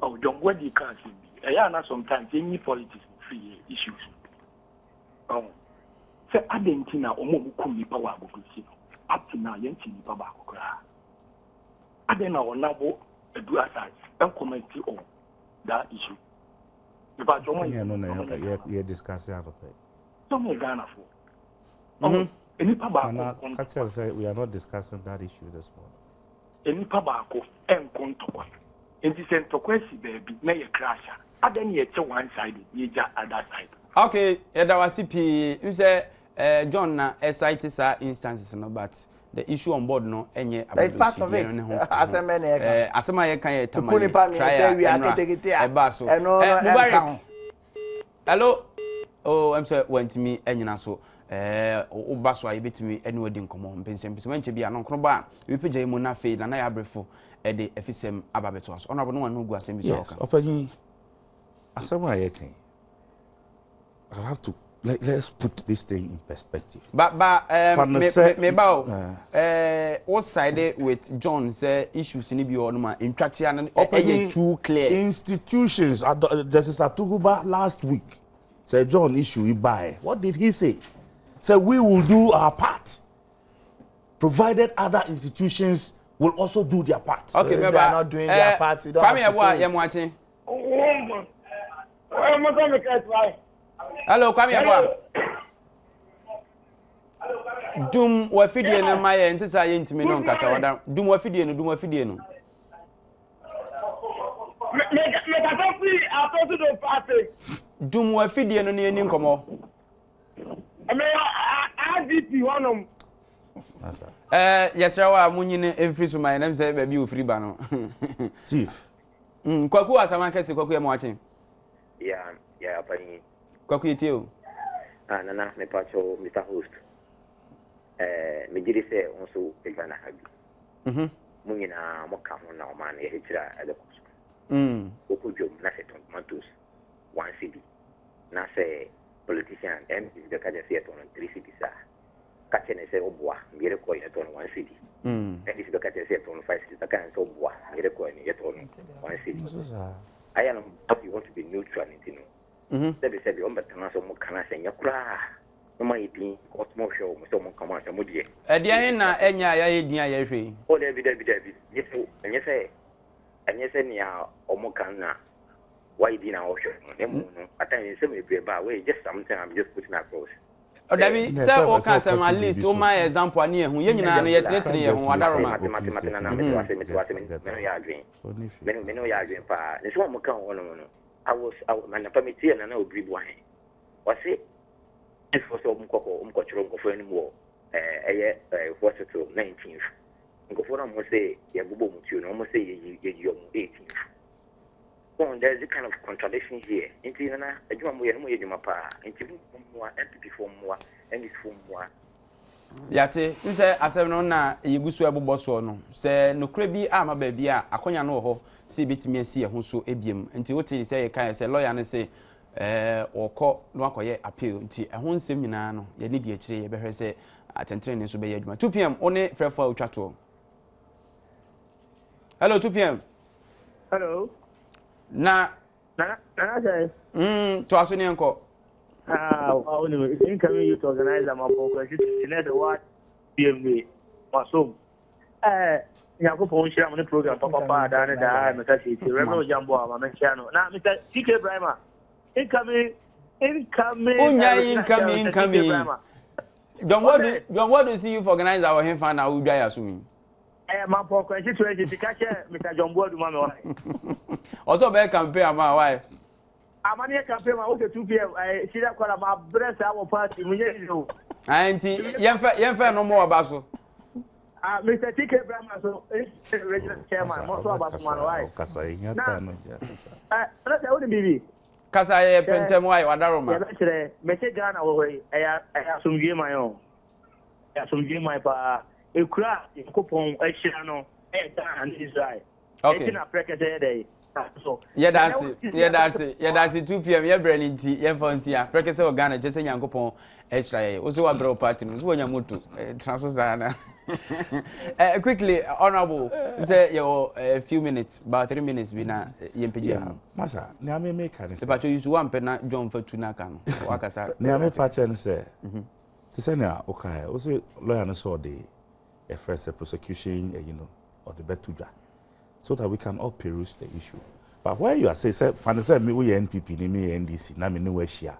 oh, don't what you can't see me. I know sometimes any politics free issues. Oh, say I didn't know Omo Kumi power book. Up to now, Yanti Papa. I don't know now do aside and comment on that issue. About you're discussing out of it. Some are Ghana for. Any Papa say we are not discussing that issue this morning. Any Papa and Contour. And this is to question baby, may a crasher. I don't yet one side, you just other side. Okay, there was CP. You say John na SIT sa instances no, but the issue on board no enye about. It's part of it. Asema ye kan ye tamale. Hello. Oh, I'm sorry. Went me enyina so. Oba so aye betimi ene wadi nkomo mpensem wenche bia no nkro ba we pagya mu na fe na ya brefo de efisem ababeto aso honorable no wan gu asem bi so yes opani asema ye kan I have to let's put this thing in perspective. But what side with John say issues in the ma interaction too clear. Institutions, Justice Atuguba last week said John issue buy. What did he say? Said we will do our part, provided other institutions will also do their part. Okay, maybe they are not doing their part. We don't have to Hello, come here. Dum wa fidie no maye ntisa ye ntimi no nkasa wada. Dum wa fidie no. Me ka to free ato do party. Dum wa fidie no ne ni nkomo. Me ADP honom. Asa. Yesra wa munyine emfiri so maye na mse ba bi ofiri ba no. Chief. Kwaku asama kase kwaku ye mo achi. Yeah, pani. Kwaku yetio. Nana me pacho Mr. Host. Me diri se onso pegana habi. Munyina mo ka ho na o man ye hitira elekoso. Okudwom na se tomatoes 1 cedi. Na se politician MP the kaja say on 3 cities catch and say obwa me record it on 1 city and this the kaja say on 5 cities can so obwa me record it on 1 city I am how you want to be neutral you know that be said the umber kana so mo kana say yakura no my be what more show so mo come out mo die e dia na enya ya ye dia ya hwe o David yeso enye say nia omo kan na why did I show no at times say me be ba we just something I'm just putting across David say o can say at least o my example ani ehun ye nyina no ye tretre ye hu adaroma mathematics na me ya adwen me no ya adwen pa ne so mo kan wono no I was man permit na obri bo han wase if so mo chiro nkofo ani mo what's it 19th nkofo na mo say ye bubo mutuo no mo say ye yom 18th. Well, there's a kind of contradiction here. Into na adwuma mo ye no mo ye dwuma pa. Into mo MPP for mo and this for mo. Yate, nse asem no na yegusu abobọ so no. Se nokre bi ama ba bi a akonya no ho se betimi asi ye ho so ebiem. Nti wote se ye kan se lawyer ne se okọ no akoye appeal. Nti ehon nsem nyina no ye ne die kire ye behwe se atentere ne so be ye adwuma. 2 pm one frefo utwato. Hello 2 pm. Hello. Na say to aso ne enko it's incoming youth organizer my program in the what BMW masom yakopon share my program papa da na meta see Reverend Jambo ama mention no na Mr. TK Brahma incoming don't what do see you for organize our him fan na we dwa ya so mi my program 2020 catch Mr. Jambo do mama also be campaign ama why amani campaign ma o 2 pm see that call my breast our party munye no anti yemfa no more abaso Mr. TK Brahma so regional chairman mo so abaso man why kasa nyata no ja let's say what bibi kasa ye pentem why wadaroma ya kire message Ghana wo we asumdie man yo asumdie man pa ekura kopon ehia no Ghana and Israel okay na prekete dey so yeah that's 2 pm ye brand nti ye fancy a prekese o Ghana je se nyankopon extra ye o so wa bro party no so wonya moto transfer sana quickly honorable say your few minutes about 3 minutes bi na ye mpege masa ne ame make kan say but you one pe na John Fatu na kan no wakasa ne ame pa chen say to say na okay o say lawyer no so the first prosecution or the betuja so that we can all peruse the issue. But why you are say fan say me we NPP ni me NDC na me no we hia.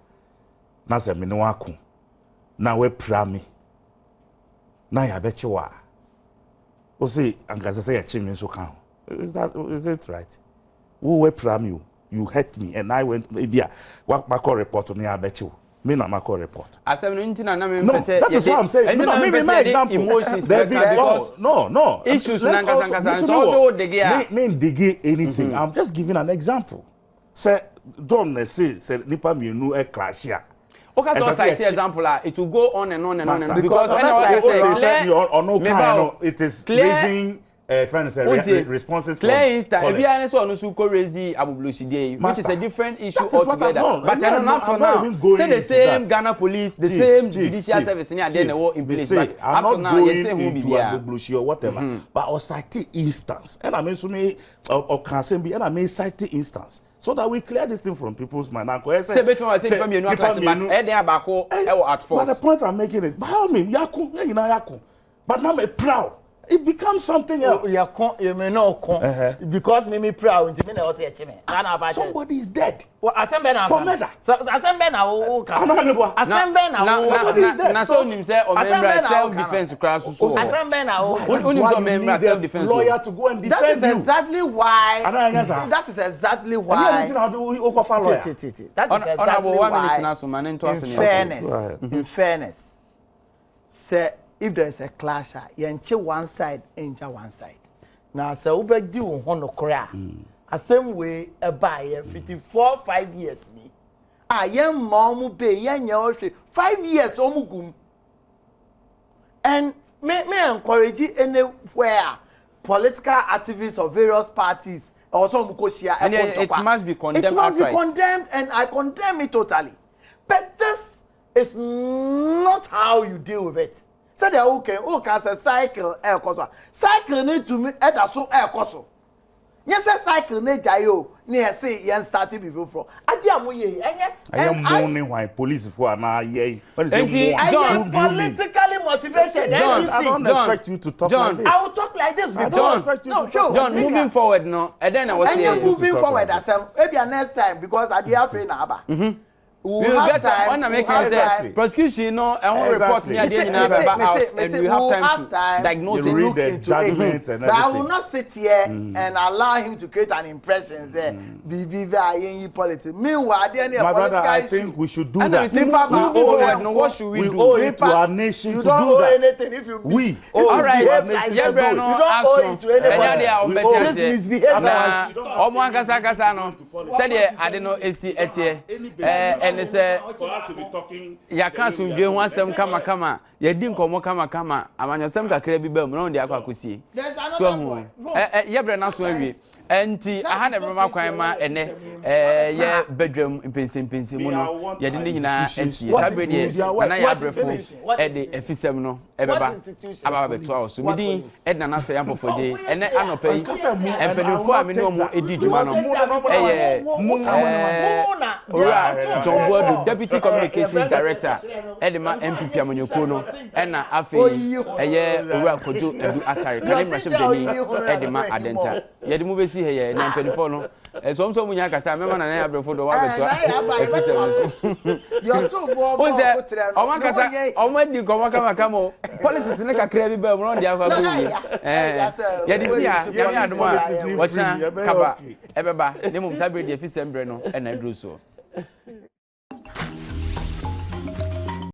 Na say me no ako. Na we pra me. Na ya beche wa. O say angaza say ya chimi so kan. Is it right? Who we pra me you hurt me and I went bia wa report on ya beche. Me na mako report. Asem no ntina na me pese. That is what I'm saying. No, me my example. Emotions because no. Issues na nkasa so also digi a. Me digi anything. I'm just giving an example. Say don't say nipa mienu e clash ya. Okay, so cite example it will go on and on and on because it is raising friends responses clear insta ebi ane so onu su ko raise abublushide which is a different issue altogether but I not to now say the same Ghana police the same judicial service in there na in place but up to now you say who be abublushi or whatever but or cite instance and I mean so me or can say be and I mean cite instance so that we clear this thing from people's mind. Say better say people me no clash but e dey abako e at fault. But the point I'm making is by all means yaku but now me proud. It becomes something else. You may not come because me proud. Somebody is dead. For murder. Somebody is dead. Na so nim say o member self defense class so. Self defense lawyer to go and defend you. Exactly why. That is exactly why. In fairness. Say if there is a clash, you one side, injure one side. Now, so we do on no cry. A same way a buyer 5 years ni. I am mom be yan 5 years omugum. And me encourage anywhere political activists of various parties also mukoshia and it must be condemned. It must be condemned and I condemn it totally. But this is not how you deal with it. Say they okay say cycle air course. Cycle need to me that so air course. Yes, cycle need jayo. Near say yen started before from. Adi amuye enye. I am mourning why police for na ye. What is it? John, politically motivated. I don't expect you to talk like this. I will talk like this before. I don't expect you to talk. John, moving forward no. And then I was saying moving forward as maybe next time because I dey afraid na aba. We will get time when I make say prosecution no and one report me at the end out and we have time to diagnose it, read the judgment and everything. But I will not sit here and allow him to create an impression there. Be politics. Meanwhile, my brother, I think we should do that. What should we do? We owe it to our nation to do that. You don't owe anything if you we all right. You don't owe it to anybody. This misbehavior. Omo kasa no. Said I don't know AC etie. And say for us to be talking ya kan so dwe ho asem kama ya di nkomo kama amanyasem kakra bi ba mu no de akwakosie so hu yebre na so awie enti aha na brema kwan ma ene ye Badwam mpense mu no ye de nyina esie sabe de na ya brefo e de efisem no ebeba aba beto awo so midin edna na se yampofode ene anopa yi empenifo a me no mo edi djuma no ora John Boadu Deputy Communications Director edema MPP amanyoko no ena afi eye ora kojo edu asare kane mrashim deni edema adenta ye de mu besi heye na empenifo no so munya kasa mema na ya brefo do wa beto efisem so your two bobo o ma kasa o ma di ko kama politics ne kakra bi ba mu no dia kwa go ye di sia ya mi adom a wacha kaba ebeba ne mum sabre di efisem bre no e na dru so